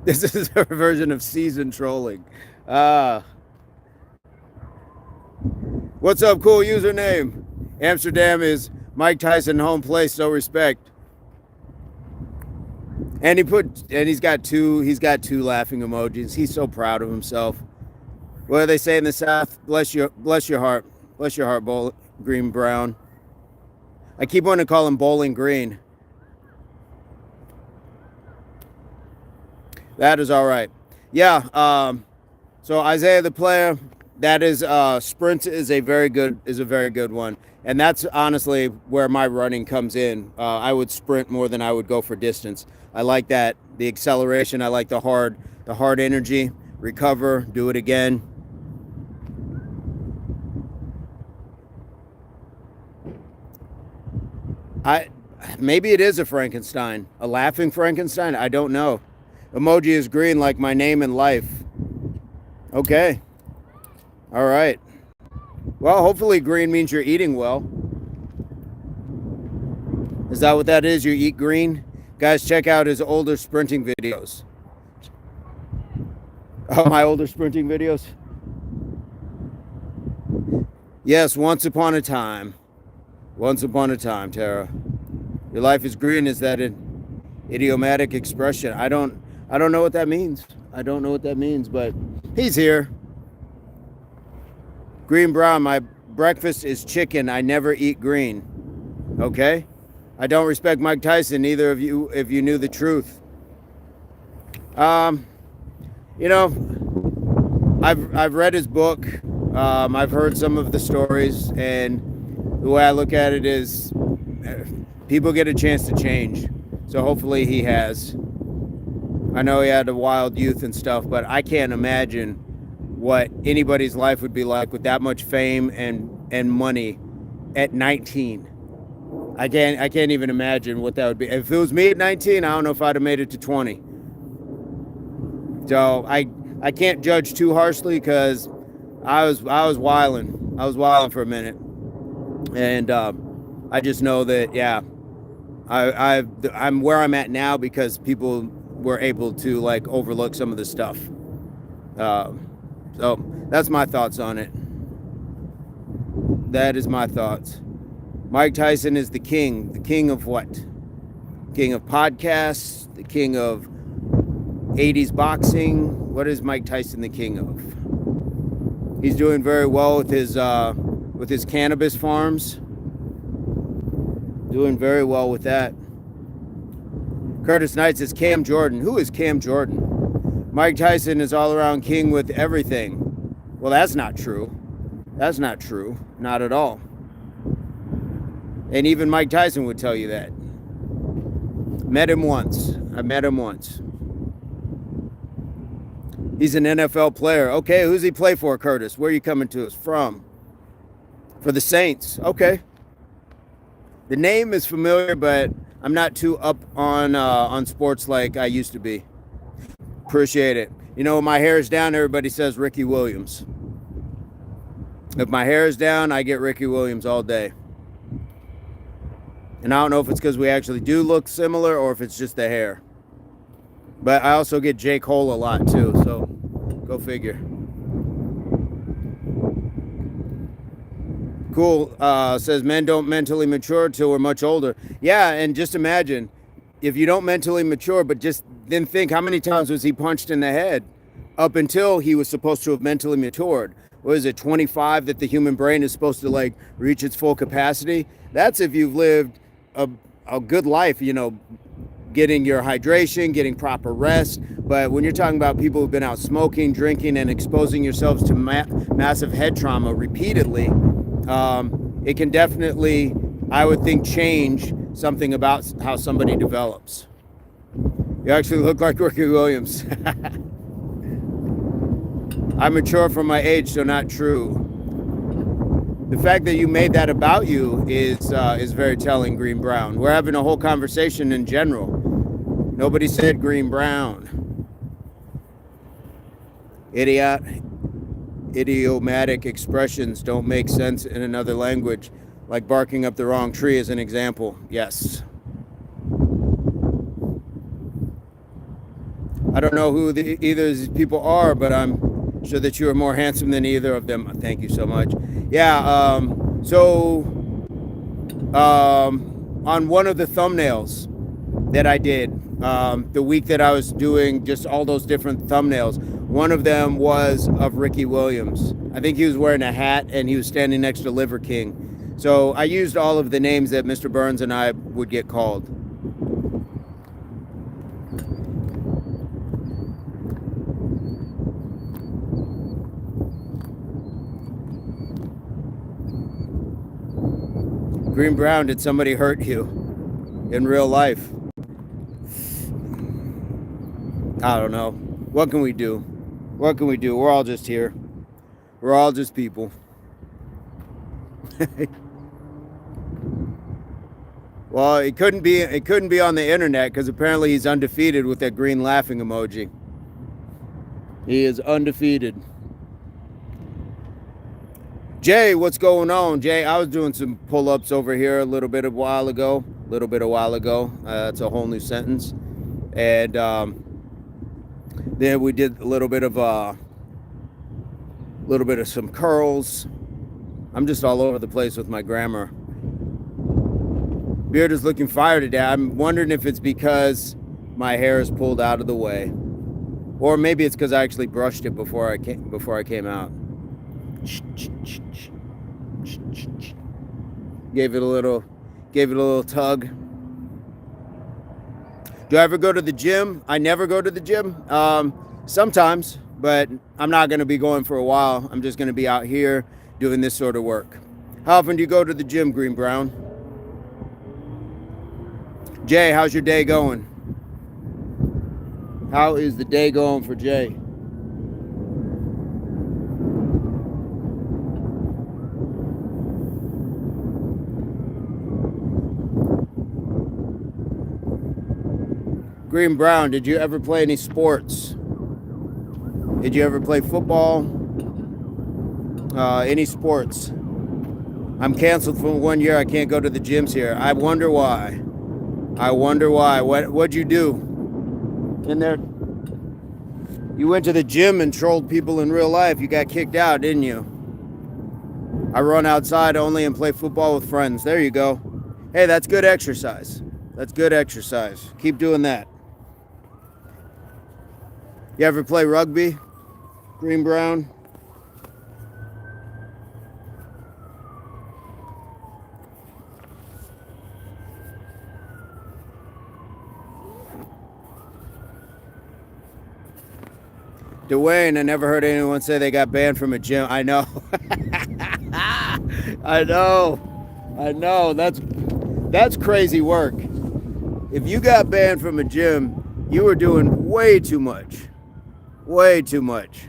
This is our version of seasoned trolling. What's up, cool username? Amsterdam is Mike Tyson home place, no respect. And he's got two laughing emojis. He's so proud of himself. What do they say in the South? Bless your heart. Bless your heart, Green Brown. I keep wanting to call him Bowling Green. That is all right. Yeah. So Isaiah the player, that is sprint is a very good one, and that's honestly where my running comes in. I would sprint more than I would go for distance. I like that, the acceleration. I like the hard energy. Recover, do it again. Maybe it is a Frankenstein, a laughing Frankenstein. I don't know. Emoji is green like my name in life. Okay. All right. Well, hopefully green means you're eating well. Is that what that is? You eat green? Guys, check out his older sprinting videos. Oh, my older sprinting videos? Yes, once upon a time. Once upon a time, Tara. Your life is green. Is that an idiomatic expression? I don't know what that means. I don't know what that means, but he's here. Green Brown, my breakfast is chicken. I never eat green. Okay? I don't respect Mike Tyson, neither of you, if you knew the truth. You know, I've read his book. I've heard some of the stories, and the way I look at it is people get a chance to change. So hopefully he has. I know he had a wild youth and stuff, but I can't imagine what anybody's life would be like with that much fame and money at 19. I can't even imagine what that would be. If it was me at 19, I don't know if I'd have made it to 20. So I can't judge too harshly because I was wilding. I was wilding for a minute, and I just know that I'm where I'm at now because people were able to like overlook some of the stuff. So that's my thoughts on it. That is my thoughts. Mike Tyson is the king. The king of what? King of podcasts, the king of 80s boxing. What is Mike Tyson the king of? He's doing very well with his cannabis farms. Doing very well with that. Curtis Knight says Cam Jordan. Who is Cam Jordan? Mike Tyson is all around king with everything. Well, that's not true. That's not true. Not at all. And even Mike Tyson would tell you that. Met him once. I met him once. He's an NFL player. Okay, who's he play for, Curtis? Where are you coming to us from? For the Saints. Okay. The name is familiar, but I'm not too up on sports like I used to be. Appreciate it. You know, when my hair is down, everybody says Ricky Williams. If my hair is down, I get Ricky Williams all day. And I don't know if it's because we actually do look similar or if it's just the hair. But I also get J. Cole a lot too, so go figure. Cool. Says men don't mentally mature till we're much older. Yeah, and just imagine if you don't mentally mature, but just then think how many times was he punched in the head up until he was supposed to have mentally matured. What is it, 25 that the human brain is supposed to like reach its full capacity? That's if you've lived a good life, you know, getting your hydration, getting proper rest. But when you're talking about people who've been out smoking, drinking, and exposing yourselves to massive head trauma repeatedly, it can definitely, I would think, change something about how somebody develops. You actually look like Ricky Williams. I'm mature for my age, so not true. The fact that you made that about you is very telling, Green Brown. We're having a whole conversation in general. Nobody said Green Brown. Idiomatic expressions don't make sense in another language, like barking up the wrong tree as an example. Yes. I don't know who either of these people are, but I'm sure that you are more handsome than either of them. Thank you so much. Yeah, on one of the thumbnails that I did, the week that I was doing just all those different thumbnails, one of them was of Ricky Williams. I think he was wearing a hat and he was standing next to Liver King. So I used all of the names that Mr. Burns and I would get called. Green Brown, did somebody hurt you in real life? I don't know. What can we do? What can we do? We're all just here. We're all just people. Well, it couldn't be on the internet because apparently he's undefeated with that green laughing emoji. He is undefeated. Jay, what's going on? Jay, I was doing some pull-ups over here a little bit a while ago. That's a whole new sentence. And then we did a little bit of some curls. I'm just all over the place with my grammar. Beard is looking fire today. I'm wondering if it's because my hair is pulled out of the way, or maybe it's because I actually brushed it before I came out. Gave it a little tug. Do I ever go to the gym? I never go to the gym. Sometimes, but I'm not going to be going for a while. I'm just going to be out here doing this sort of work. How often do you go to the gym, Green Brown? Jay, how's your day going? How is the day going for Jay? Green Brown, did you ever play any sports? Did you ever play football? Any sports? I'm canceled for 1 year. I can't go to the gyms here. I wonder why. What'd you do in there? You went to the gym and trolled people in real life. You got kicked out, didn't you? I run outside only and play football with friends. There you go. Hey, that's good exercise. Keep doing that. You ever play rugby, Green Brown? Dwayne, I never heard anyone say they got banned from a gym. I know. I know. That's crazy work. If you got banned from a gym, you were doing way too much. Way too much.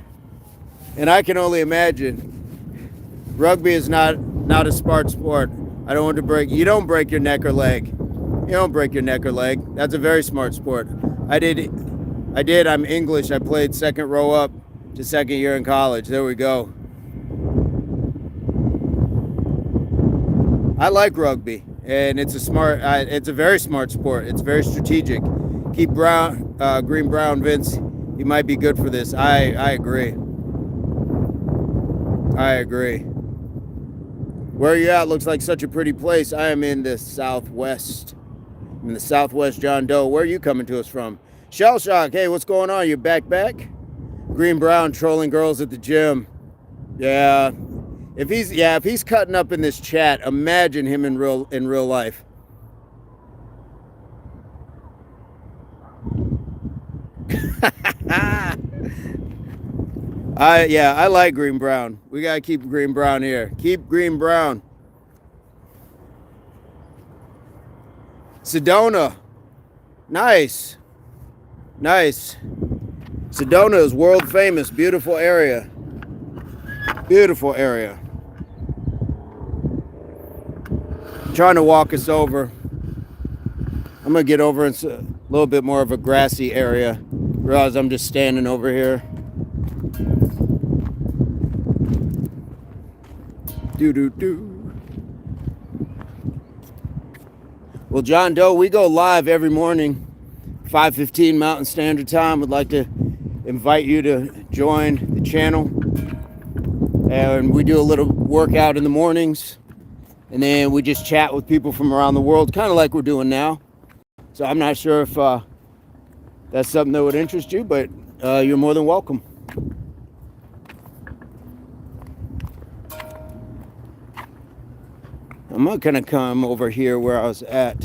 And I can only imagine. Rugby is not a smart sport. I don't want to break. You don't break your neck or leg. You don't break your neck or leg. That's a very smart sport. I did. I'm English. I played second row up to second year in college. There we go. I like rugby, and it's a very smart sport. It's very strategic. Keep Green Brown, Vince. You might be good for this. I agree. Where are you at? Looks like such a pretty place. I am in the Southwest. I'm in the Southwest John Doe. Where are you coming to us from? Shell Shock. Hey, what's going on? You back? Green Brown trolling girls at the gym. Yeah. If he's cutting up in this chat, imagine him in real life. I like Green Brown. We gotta keep Green Brown here. Keep Green Brown. Sedona. Nice. Sedona is world famous. Beautiful area. Trying to walk us over. I'm gonna get over into a little bit more of a grassy area. Realize I'm just standing over here. Well, John Doe, we go live every morning, 5:15 Mountain Standard Time. Would like to invite you to join the channel. And we do a little workout in the mornings. And then we just chat with people from around the world, kind of like we're doing now. So I'm not sure if that's something that would interest you, but you're more than welcome. I'm not gonna come over here where I was at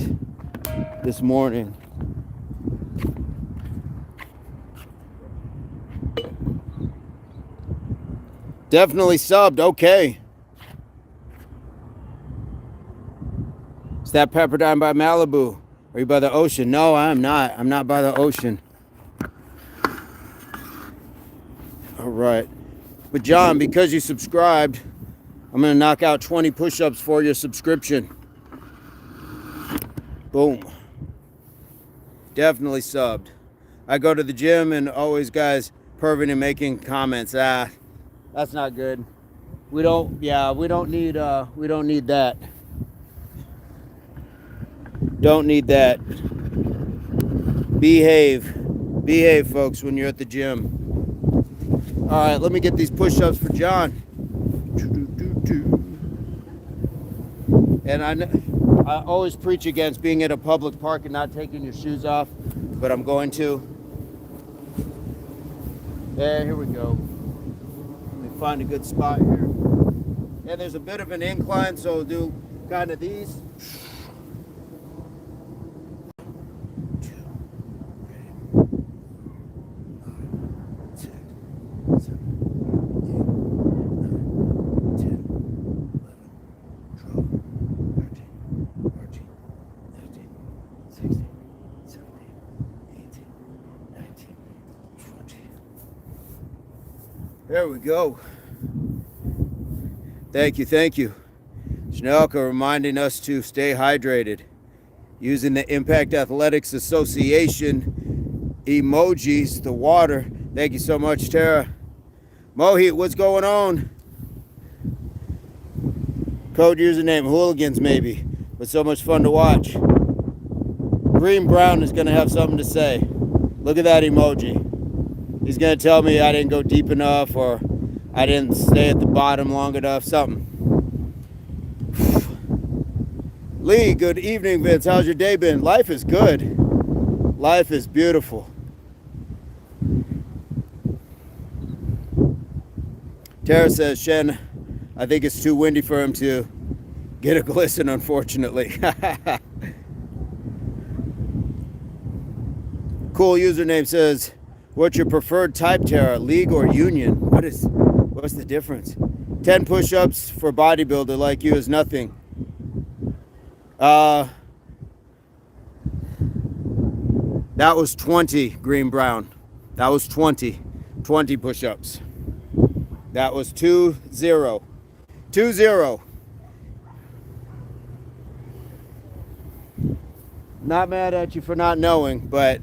this morning. Definitely subbed. Okay. Is that Pepperdine by Malibu? Are you by the ocean? No, I'm not. I'm not by the ocean. All right. But John, because you subscribed, I'm going to knock out 20 push-ups for your subscription. Boom. Definitely subbed. I go to the gym and always guys perving and making comments. That's not good. We don't need that. Don't need that. Behave, folks, when you're at the gym. All right, let me get these push-ups for John. And I always preach against being at a public park and not taking your shoes off, but I'm going to. There, here we go. Let me find a good spot here. Yeah, there's a bit of an incline, so we'll do kind of these. There we go. Thank you. Schnelka reminding us to stay hydrated. Using the Impact Athletics Association emojis, the water. Thank you so much, Tara. Mohit, what's going on? Code username, hooligans maybe. But so much fun to watch. Green Brown is going to have something to say. Look at that emoji. He's going to tell me I didn't go deep enough or I didn't stay at the bottom long enough, something. Lee, good evening, Vince. How's your day been? Life is good. Life is beautiful. Tara says, Shen, I think it's too windy for him to get a glisten, unfortunately. Cool username says, What's your preferred type, Tara? League or union? What's the difference? 10 push-ups for bodybuilder like you is nothing. That was 20, Green Brown. That was 20 push-ups. That was 2-0. 2-0. Not mad at you for not knowing, but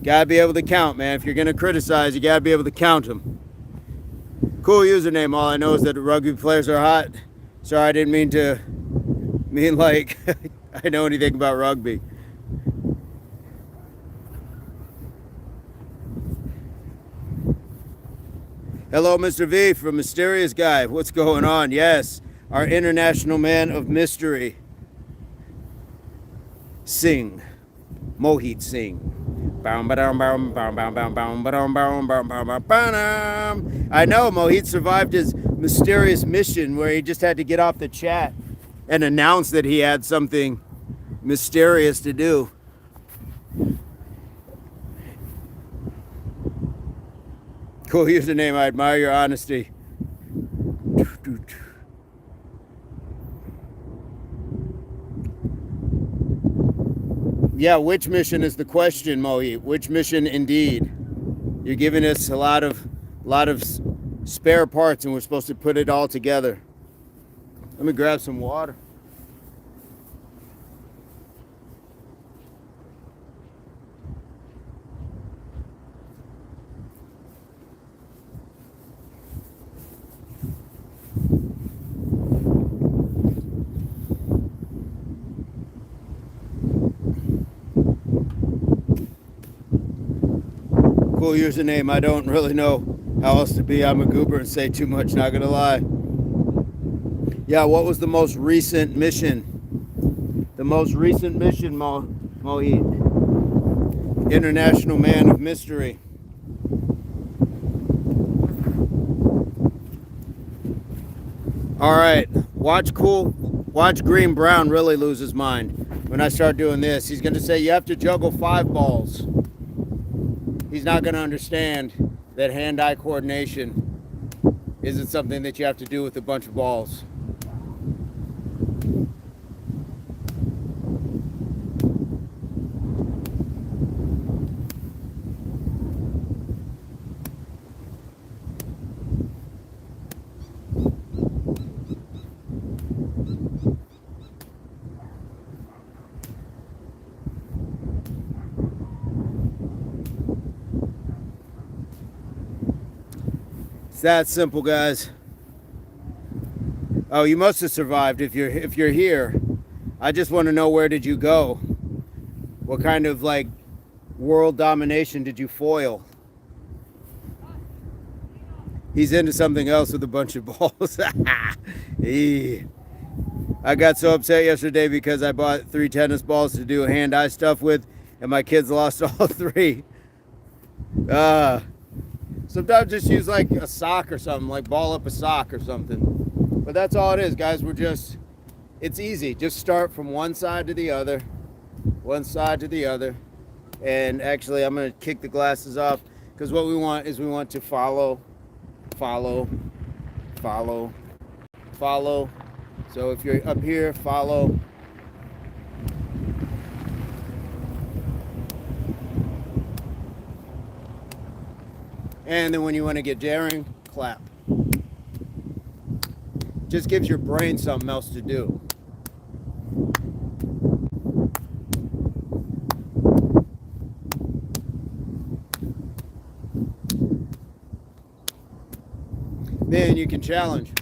gotta be able to count, man. If you're gonna criticize, you gotta be able to count them. Cool username. All I know is that the rugby players are hot. Sorry, I didn't mean like I know anything about rugby. Hello, Mr. V from Mysterious Guy. What's going on? Yes, our international man of mystery. Singh. Mohit Singh. I know Mohit survived his mysterious mission where he just had to get off the chat and announce that he had something mysterious to do. Cool username. I admire your honesty. Yeah, which mission is the question, Mohit? Which mission indeed? You're giving us a lot of spare parts and we're supposed to put it all together. Let me grab some water. Cool username. I don't really know how else to be. I'm a goober and say too much, not gonna lie. Yeah, what was the most recent mission? The most recent mission, Mohit. International man of mystery. All right, watch Green Brown really lose his mind when I start doing this. He's gonna say you have to juggle 5 balls. He's not going to understand that hand-eye coordination isn't something that you have to do with a bunch of balls. It's that simple, guys. Oh, you must have survived if you're here. I just want to know, where did you go? What kind of like world domination did you foil? He's into something else with a bunch of balls. I got so upset yesterday because I bought 3 tennis balls to do hand-eye stuff with, and my kids lost all 3. Sometimes just use like a sock or something, like ball up a sock or something. But that's all it is, guys. It's easy. Just start from one side to the other, And actually, I'm going to kick the glasses off because what we want to follow. So if you're up here, follow. And then when you want to get daring, clap. Just gives your brain something else to do. Then you can challenge.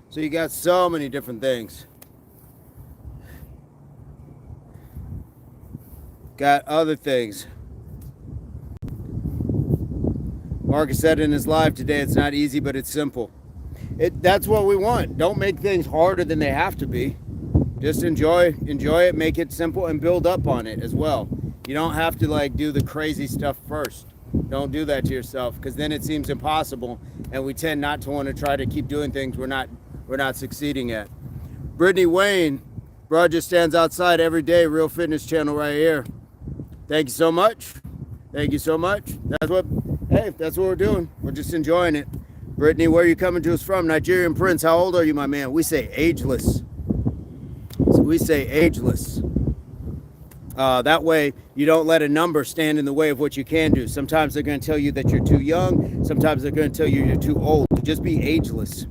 So you got so many different things. Got other things. Marcus said in his live today, it's not easy, but it's simple. That's what we want. Don't make things harder than they have to be. Just enjoy it, make it simple, and build up on it as well. You don't have to like do the crazy stuff first. Don't do that to yourself, because then it seems impossible, and we tend not to want to try to keep doing things we're not succeeding at. Brittany Wayne, bro, just stands outside every day. Real Fitness Channel right here. Thank you so much. Thank you so much. That's what we're doing. We're just enjoying it. Brittany, where are you coming to us from? Nigerian Prince, how old are you, my man? We say ageless. We say ageless. That way, you don't let a number stand in the way of what you can do. Sometimes they're going to tell you that you're too young. Sometimes they're going to tell you you're too old. Just be ageless.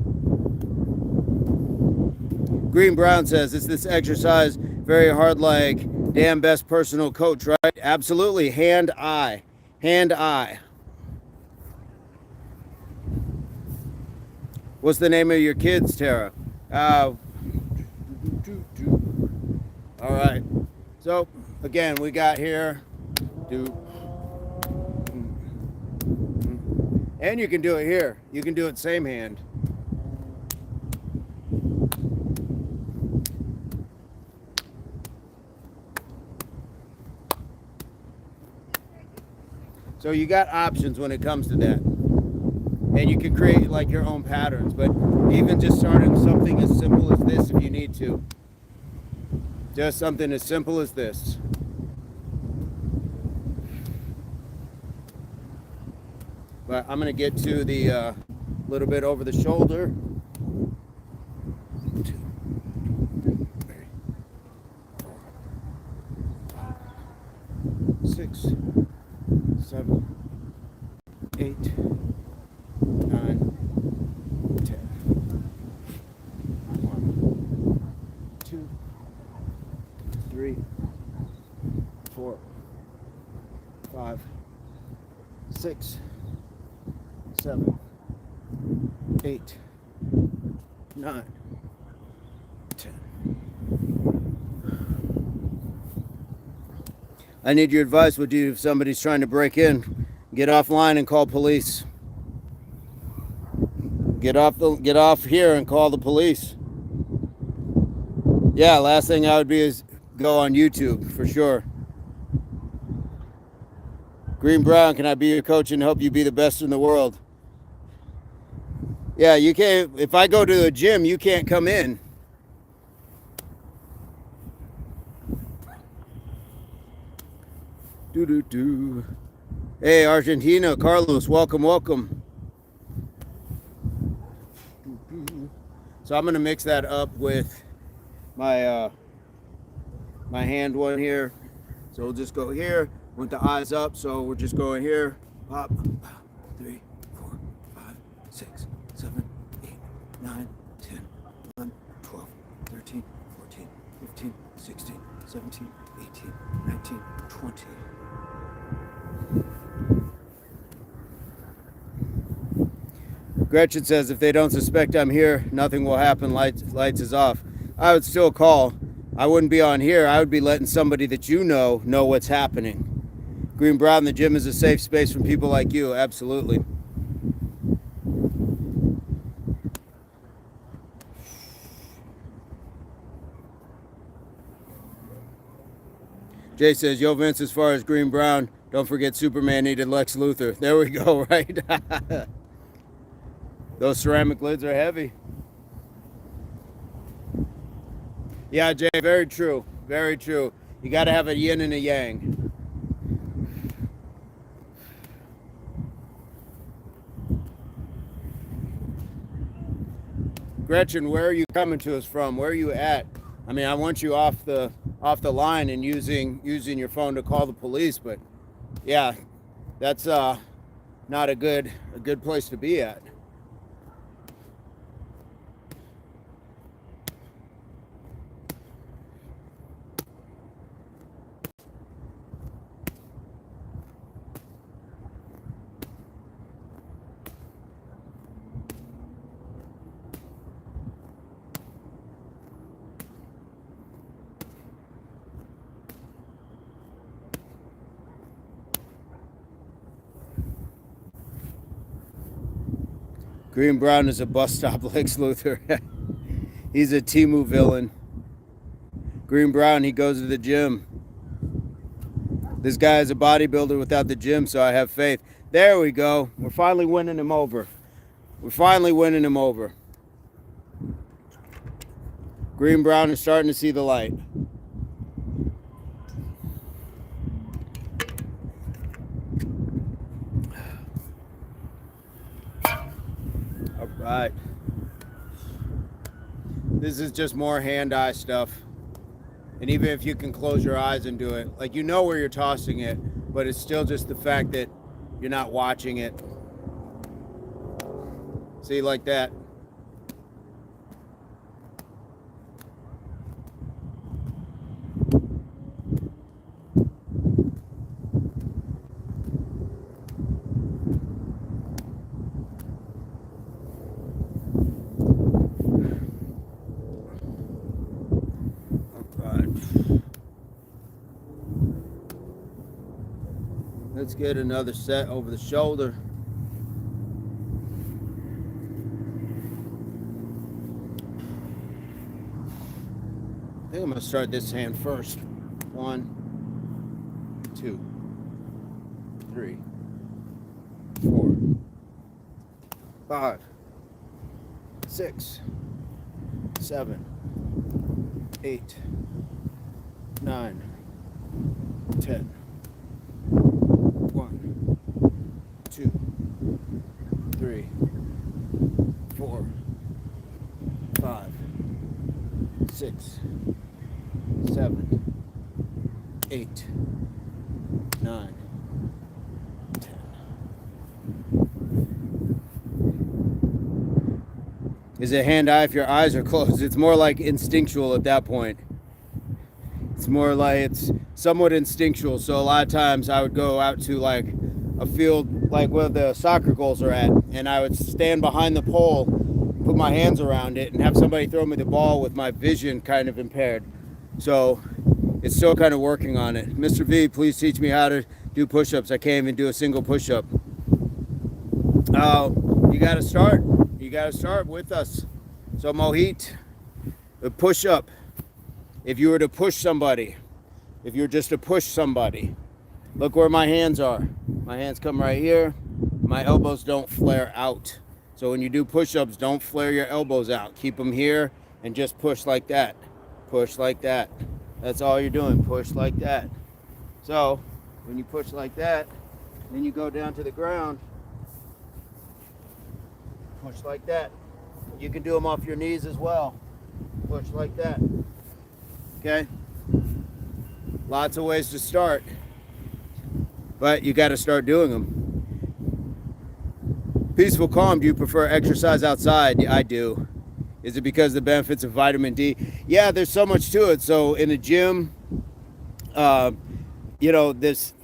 Green Brown says, is this exercise very hard, like damn best personal coach, right? Absolutely. Hand-eye. Hand-eye. What's the name of your kids, Tara? All right. So, again, we got here. And you can do it here. You can do it same hand. So you got options when it comes to that. And you can create like your own patterns, but even just starting something as simple as this if you need to. Just something as simple as this. But I'm going to get to the little bit over the shoulder. 2, 3, 4, 5, 6, 7, 8, 9, 10. 1, 2, 3, 4, 5, 6, 7, 8, 9, 10. I need your advice. What do you do if somebody's trying to break in? Get offline and call police. Get off here and call the police. Yeah, last thing I would be is go on YouTube for sure. Green Brown, can I be your coach and help you be the best in the world? Yeah, you can't. If I go to a gym, you can't come in. Hey, Argentina, Carlos, welcome. So I'm gonna mix that up with my my hand one here. So we'll just go here with the eyes up. So we're just going here. Pop. 3, 4, 5, 6, 7, 8, 9, 10, 11, 12, 13, 14, 15, 16, 17, 18, 19, 20. Gretchen says, if they don't suspect I'm here, nothing will happen. Lights is off. I would still call. I wouldn't be on here. I would be letting somebody that you know what's happening. Green Brown, the gym is a safe space from people like you. Absolutely. Jay says, yo, Vince, as far as Green Brown, don't forget Superman needed Lex Luthor. There we go, right? Those ceramic lids are heavy. Yeah, Jay, very true. Very true. You got to have a yin and a yang. Gretchen, where are you coming to us from? Where are you at? I mean, I want you off the line and using your phone to call the police, but yeah, that's not a good place to be at. Green Brown is a bus stop Lex Luthor. He's a Temu villain. Green Brown, he goes to the gym. This guy is a bodybuilder without the gym, so I have faith. There we go. We're finally winning him over. We're finally winning him over. Green Brown is starting to see the light. All right. This is just more hand-eye stuff. And even if you can close your eyes and do it, like you know where you're tossing it, but it's still just the fact that you're not watching it. See, like that. Let's get another set over the shoulder. I think I'm going to start this hand first. 1, 2, 3, 4, 5, 6, 7, 8, 9, 10. 1, 2, 3, 4, 5, 6, 7, 8, 9, 10. Is it hand-eye if your eyes are closed? It's more like instinctual at that point. It's more like it's somewhat instinctual. So a lot of times I would go out to like a field like where the soccer goals are at, and I would stand behind the pole, put my hands around it, and have somebody throw me the ball with my vision kind of impaired. So it's still kind of working on it. Mr. V, please teach me how to do push-ups. I can't even do a single push-up. You got to start. You got to start with us. So Mohit, a push-up. If you were to push somebody, if you're just to push somebody, look where my hands are. My hands come right here. My elbows don't flare out. So when you do push-ups, don't flare your elbows out. Keep them here and just push like that. Push like that. That's all you're doing. Push like that. So when you push like that, then you go down to the ground. Push like that. You can do them off your knees as well. Push like that. Okay? Lots of ways to start, but you got to start doing them. Peaceful Calm, do you prefer exercise outside? I do. Is it because of the benefits of vitamin D? Yeah, there's so much to it. So in the gym, you know, this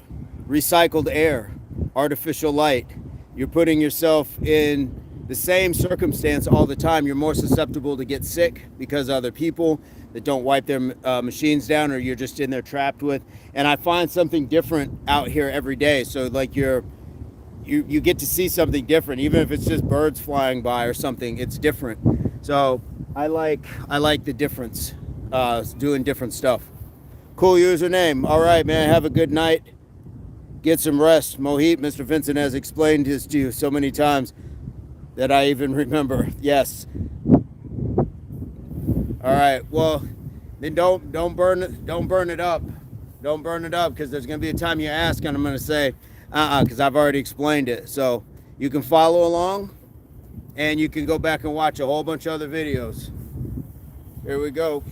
recycled air, artificial light, you're putting yourself in the same circumstance all the time. You're more susceptible to get sick because of other people that don't wipe their machines down, or you're just in there trapped with. And I find something different out here every day. So like you get to see something different, even if it's just birds flying by or something. It's different. So I like the difference, doing different stuff. Cool username. All right, man. Have a good night. Get some rest. Mohit, Mr. Vincent has explained this to you so many times that I even remember. Yes. All right. Well, then don't burn it up. Don't burn it up, because there's gonna be a time you ask and I'm gonna say, because I've already explained it. So you can follow along, and you can go back and watch a whole bunch of other videos. Here we go.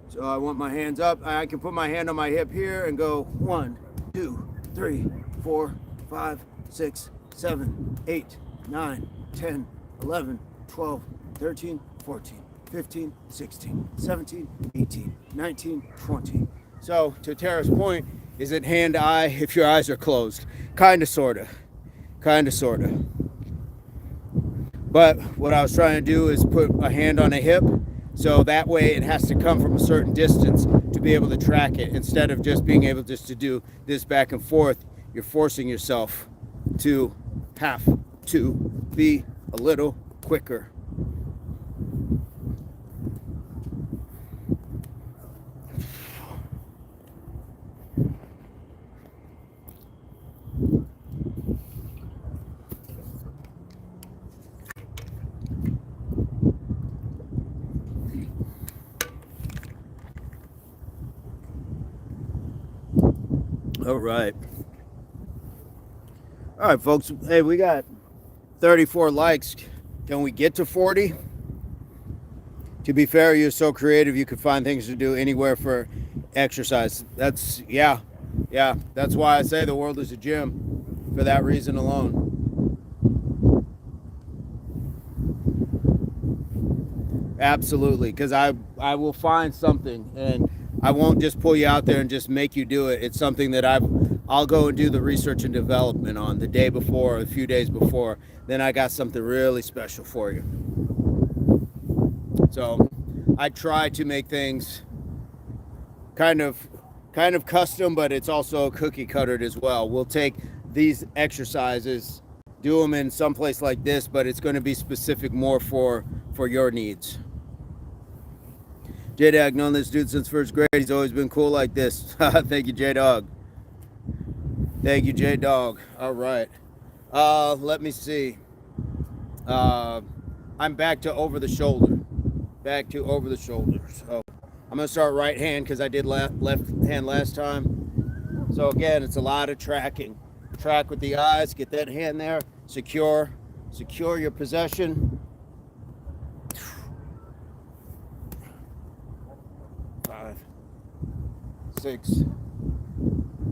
So I want my hands up. I can put my hand on my hip here and go 1, 2, 3, 4, 5, 6, 7, 8, 9, 10, 11, 12, 13, 14, 15, 16, 17, 18, 19, 20. So to Tara's point, is it hand-eye if your eyes are closed? Kinda, sorta. Kinda, sorta. But what I was trying to do is put a hand on a hip, so that way it has to come from a certain distance to be able to track it. Instead of just being able just to do this back and forth, you're forcing yourself to have to be a little quicker. All right. All right, folks. Hey, we got 34 likes. Can we get to 40? To be fair, you're so creative, you could find things to do anywhere for exercise. That's, yeah. That's why I say the world is a gym, for that reason alone. Absolutely, because I will find something, and I won't just pull you out there and just make you do it. It's something that I'll go and do the research and development on the day before, or a few days before. Then I got something really special for you. So I try to make things kind of custom, but it's also cookie cuttered as well. We'll take these exercises, do them in some place like this, but it's going to be specific more for your needs. J-Dog, known this dude since first grade. He's always been cool like this. Thank you, J-Dog. Thank you, J-Dog. All right. Let me see. I'm back to over the shoulder. Back to over the shoulder. So I'm going to start right hand because I did left hand last time. So again, it's a lot of tracking. Track with the eyes. Get that hand there. Secure your possession. 5, 6,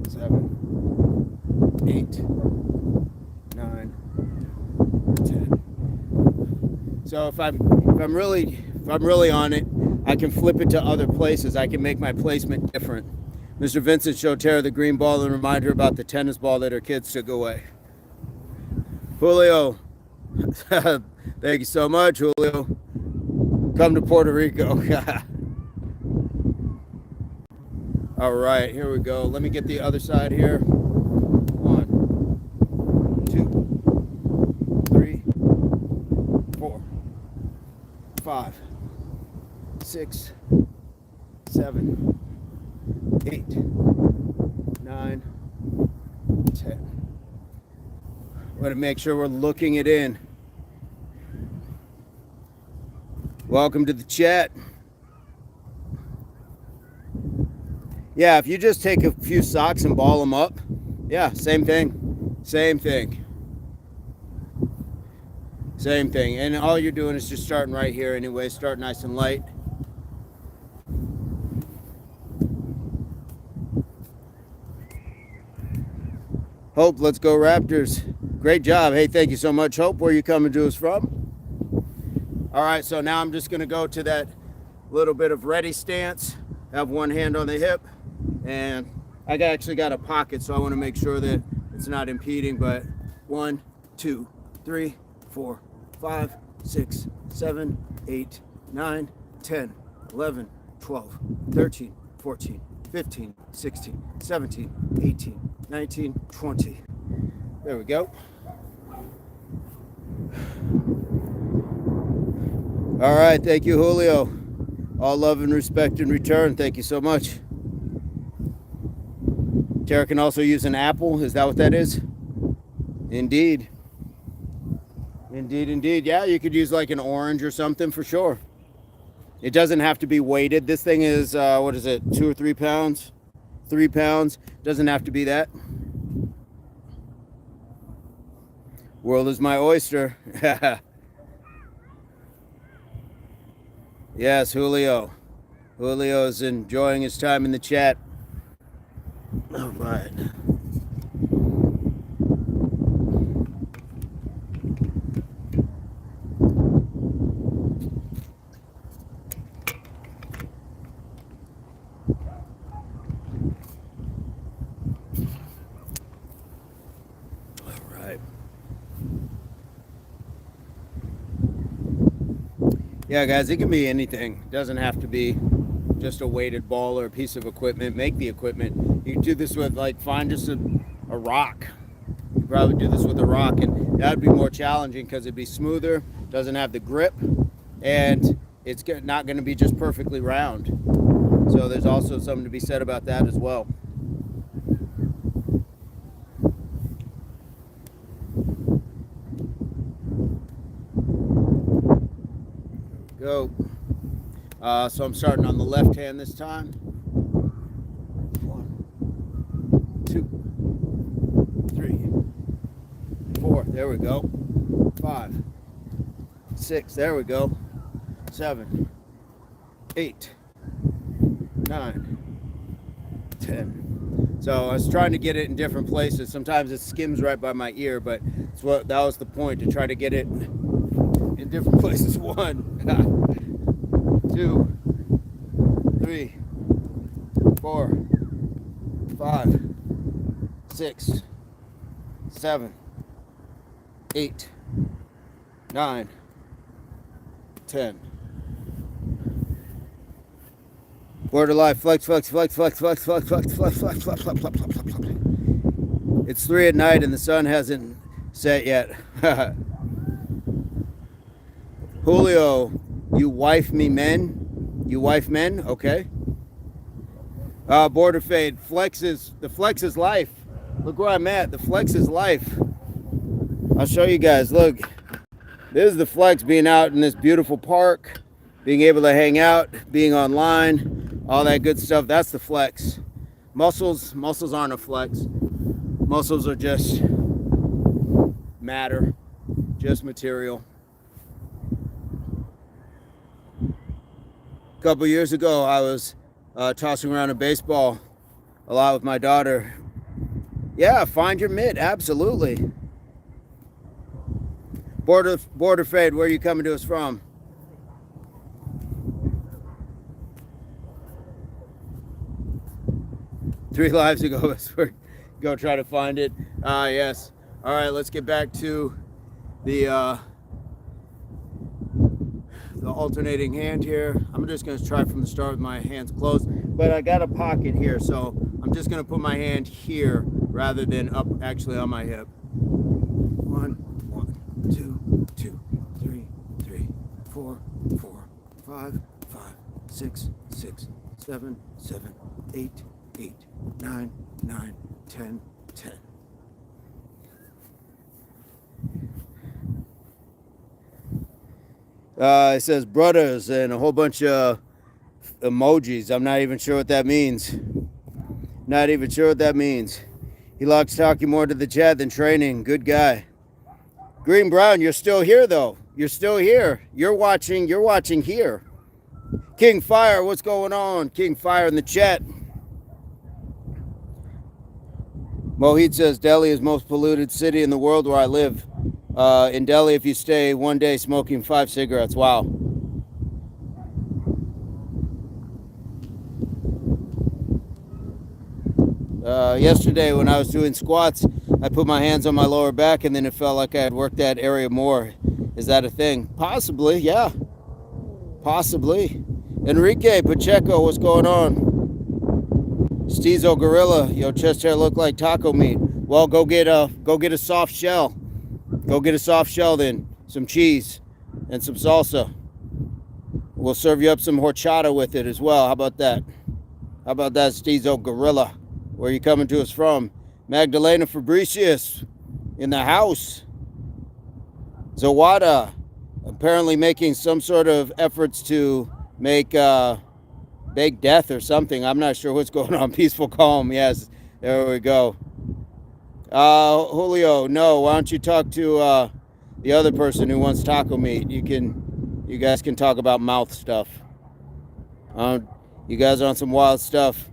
7, 8, 9, 10. So if I'm really on it, I can flip it to other places. I can make my placement different. Mr. Vincent showed Tara the green ball and remind her about the tennis ball that her kids took away. Julio, thank you so much, Julio. Come to Puerto Rico. All right, here we go. Let me get the other side here. 1, 2, 3, 4, 5, 6, 7, 8, 9, 10. Want to make sure we're looking it in. Welcome to the chat. Yeah, if you just take a few socks and ball them up, yeah, same thing. Same thing. Same thing. And all you're doing is just starting right here anyway. Start nice and light. Hope, let's go Raptors. Great job. Hey, thank you so much, Hope. Where are you coming to us from? All right, so now I'm just going to go to that little bit of ready stance. Have one hand on the hip. And I actually got a pocket, so I want to make sure that it's not impeding. But 1, 2, 3, 4, 5, 6, 7, 8, 9, 10, 11, 12, 13, 14, 15, 16, 17, 18, 19, 20. There we go. All right, thank you, Julio. All love and respect in return. Thank you so much. Tara can also use an apple. Is that what that is? Indeed. Indeed. Yeah, you could use like an orange or something for sure. It doesn't have to be weighted. This thing is, what is it, 2 or 3 pounds? 3 pounds. Doesn't have to be that. World is my oyster. Yes, Julio. Julio is enjoying his time in the chat. All right. Yeah, guys, it can be anything. It doesn't have to be just a weighted ball or a piece of equipment. Make the equipment. You can do this with, like, find just a rock. You probably do this with a rock, and that would be more challenging because it'd be smoother, doesn't have the grip, and it's not going to be just perfectly round. So there's also something to be said about that as well. Go. So I'm starting on the left hand this time. 1, 2, 3, 4. There we go. 5, 6. There we go. 7, 8, 9, 10. So I was trying to get it in different places. Sometimes it skims right by my ear, but that was the point, to try to get it in different places. 1, 2, 3, 4, 5, 6, 7, 8, 9, 10. Border life, flex, flex, flex, flex, flex, flex, flex, flex, flex, flex, flex, flex, flex, flex. It's 3 at night and the sun hasn't set yet. Julio, you wife me men? You wife men? Okay. Border fade, the flex is life. Look where I'm at, the flex is life. I'll show you guys, look. This is the flex, being out in this beautiful park, being able to hang out, being online, all that good stuff. That's the flex. Muscles aren't a flex. Muscles are just matter, just material. A couple years ago, I was tossing around a baseball a lot with my daughter. Yeah, find your mitt, absolutely. Border fade, where are you coming to us from? Three lives ago, let's go try to find it. Yes. All right, let's get back to the alternating hand here. I'm just gonna try from the start with my hands closed, but I got a pocket here, so I'm just gonna put my hand here rather than up actually on my hip. 1, 2, 2, 3, 3, 4, 4, 5, 5, 6, 6, 7, 7, 8, 8, 9, 9, 10, 10. It says brothers and a whole bunch of emojis. I'm not even sure what that means. Not even sure what that means. He likes talking more to the chat than training. Good guy. Green Brown, you're still here though. You're still here. You're watching here. King Fire, what's going on? King Fire in the chat. Mohit says Delhi is most polluted city in the world where I live. In Delhi, if you stay one day smoking 5 cigarettes, wow. Yesterday when I was doing squats, I put my hands on my lower back and then it felt like I had worked that area more. Is that a thing? Possibly, yeah. Possibly. Enrique Pacheco, what's going on? Steezo Gorilla, your chest hair look like taco meat. Well, go get a soft shell. Go get a soft shell then, some cheese and some salsa. We'll serve you up some horchata with it as well. How about that? How about that, Steezo Gorilla? Where are you coming to us from? Magdalena Fabricius in the house. Zawada apparently making some sort of efforts to make bake death or something. I'm not sure what's going on. Peaceful calm. Yes, there we go. Julio, no, why don't you talk to the other person who wants taco meat? You guys can talk about mouth stuff. You guys are on some wild stuff.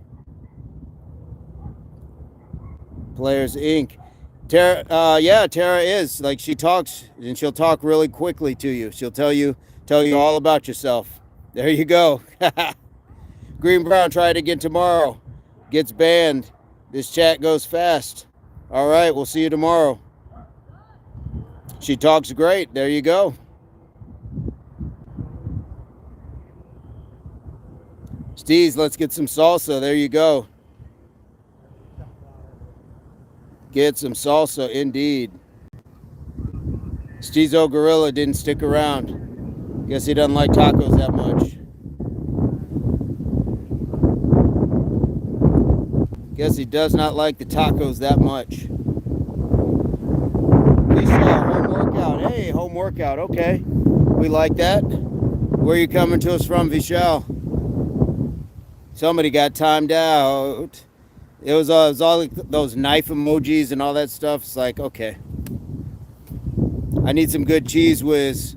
Players Inc. Tara, yeah, Tara is like, she talks and she'll talk really quickly to you. She'll tell you all about yourself. There you go. Green Brown, try it again tomorrow. Gets banned. This chat goes fast. All right, we'll see you tomorrow. She talks great. There you go. Steez, let's get some salsa. There you go. Get some salsa, indeed. Steezo Gorilla didn't stick around. Guess he doesn't like tacos that much. Guess he does not like the tacos that much. We saw home workout. Hey, home workout. Okay. We like that. Where are you coming to us from, Vishal? Somebody got timed out. It was all like those knife emojis and all that stuff. It's like, okay, I need some good cheese whiz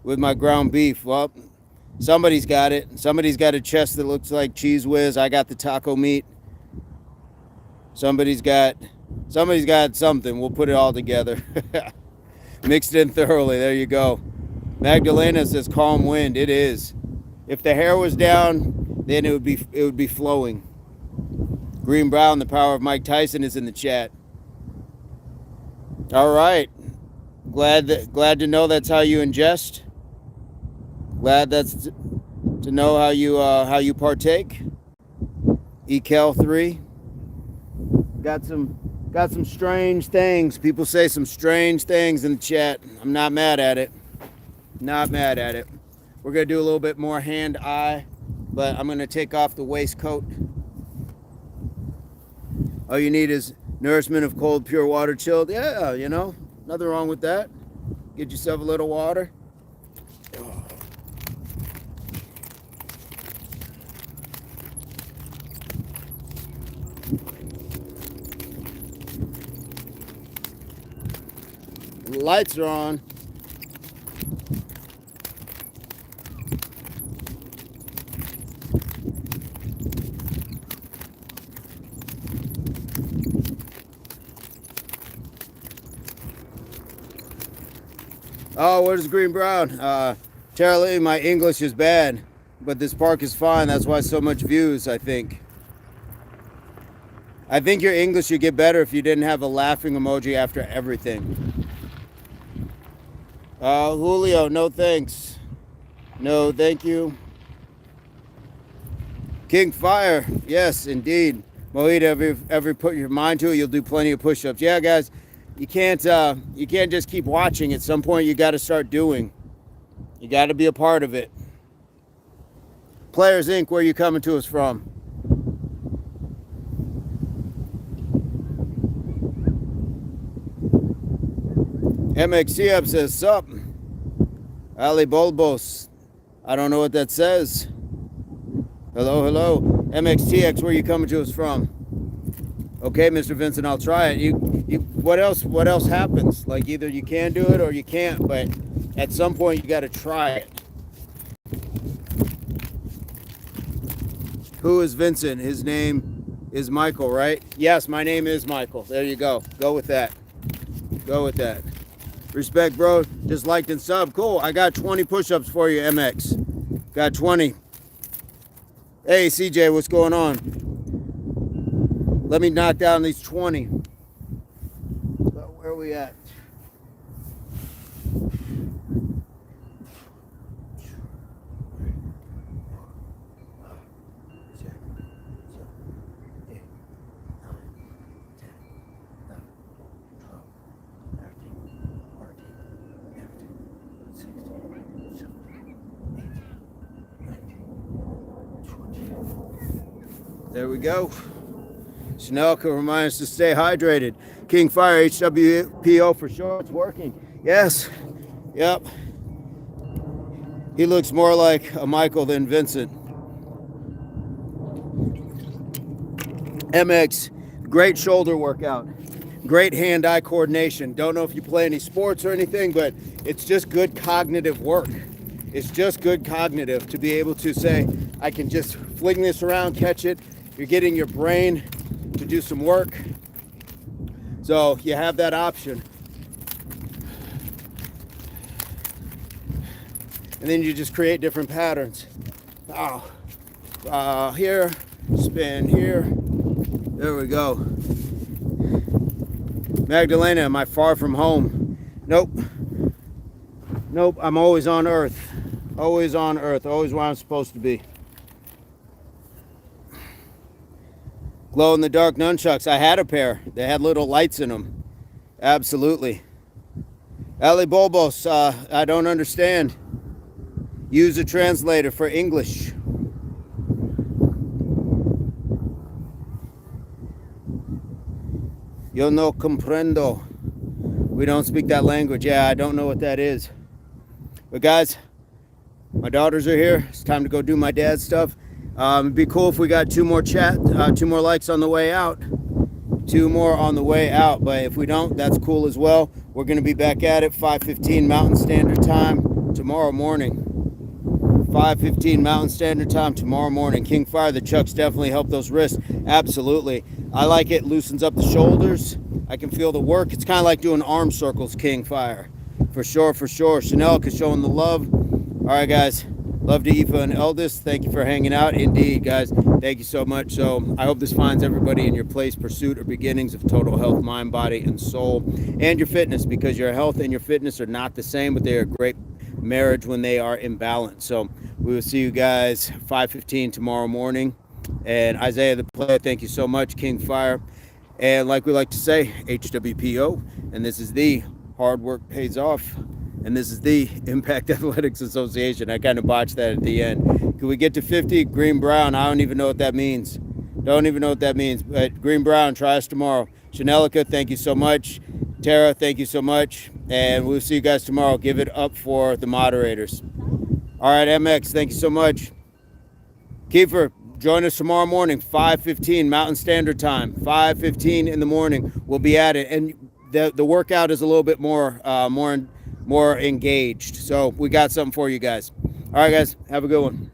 with my ground beef. Well, somebody's got it. Somebody's got a chest that looks like cheese whiz. I got the taco meat. Somebody's got something. We'll put it all together. Mixed in thoroughly. There you go. Magdalena says calm wind. It is. If the hair was down, then it would be flowing. Green Brown, the power of Mike Tyson is in the chat. All right. Glad to know that's how you ingest. Glad that's to know how you partake. ECAL3. Got some strange things. People say some strange things in the chat. I'm not mad at it. Not mad at it. We're gonna do a little bit more hand-eye, but I'm gonna take off the waistcoat. All you need is nourishment of cold, pure water, chilled. Yeah, you know, nothing wrong with that. Get yourself a little water. The lights are on. Oh, where's Green Brown? Charlie, my English is bad, but this park is fine. That's why so much views, I think. I think your English would get better if you didn't have a laughing emoji after everything. Julio, no thanks. No, thank you. King Fire, yes, indeed. Mohit, ever put your mind to it, you'll do plenty of push-ups. Yeah, guys, you can't just keep watching. At some point, you got to start doing. You got to be a part of it. Players Inc., where are you coming to us from? MXCF says, sup? Ali Bulbos. I don't know what that says. Hello, hello. MXTX, where are you coming to us from? Okay, Mr. Vincent, I'll try it. What else happens? Like, either you can do it or you can't, but at some point you got to try it. Who is Vincent? His name is Michael, right? Yes, my name is Michael. There you go. Go with that. Go with that. Respect, bro. Just liked and sub. Cool. I got 20 push-ups for you, MX. Got 20. Hey, CJ, what's going on? Let me knock down these 20. So where are we at? There we go. Chanel can remind us to stay hydrated. King Fire, HWPO for sure. It's working. Yes. Yep. He looks more like a Michael than Vincent. MX, great shoulder workout. Great hand-eye coordination. Don't know if you play any sports or anything, but it's just good cognitive work. It's just good cognitive to be able to say, I can just fling this around, catch it. You're getting your brain to do some work. So you have that option. And then you just create different patterns. Here, spin here. There we go. Magdalena, am I far from home? Nope. Nope, I'm always on Earth. Always on Earth, always where I'm supposed to be. Glow in the dark nunchucks. I had a pair. They had little lights in them. Absolutely. Ali Bulbos, I don't understand. Use a translator for English. Yo no comprendo. We don't speak that language. Yeah, I don't know what that is. But guys, my daughters are here. It's time to go do my dad's stuff. It'd be cool if we got two more likes on the way out. 2 more on the way out, but if we don't, that's cool as well. We're going to be back at it 5:15 Mountain Standard Time tomorrow morning. 5:15 Mountain Standard Time tomorrow morning. King Fire, the chucks definitely help those wrists. Absolutely. I like it. Loosens up the shoulders. I can feel the work. It's kind of like doing arm circles, King Fire. For sure, for sure. Chanel is showing the love. All right, guys. Love to Aoife and Eldest. Thank you for hanging out. Indeed, guys. Thank you so much. So I hope this finds everybody in your place, pursuit, or beginnings of total health, mind, body, and soul, and your fitness, because your health and your fitness are not the same, but they are a great marriage when they are in balance. So we will see you guys 5:15 tomorrow morning. And Isaiah the Player, thank you so much, King Fire. And like we like to say, HWPO, and this is the hard work pays off. And this is the Impact Athletics Association. I kind of botched that at the end. Can we get to 50? Green Brown, I don't even know what that means. Don't even know what that means. But Green Brown, try us tomorrow. Chanelica, thank you so much. Tara, thank you so much. And we'll see you guys tomorrow. Give it up for the moderators. All right, MX, thank you so much. Kiefer, join us tomorrow morning, 5:15 Mountain Standard Time. 5:15 in the morning. We'll be at it. And the workout is a little bit more engaged. So we got something for you guys. All right, guys, have a good one.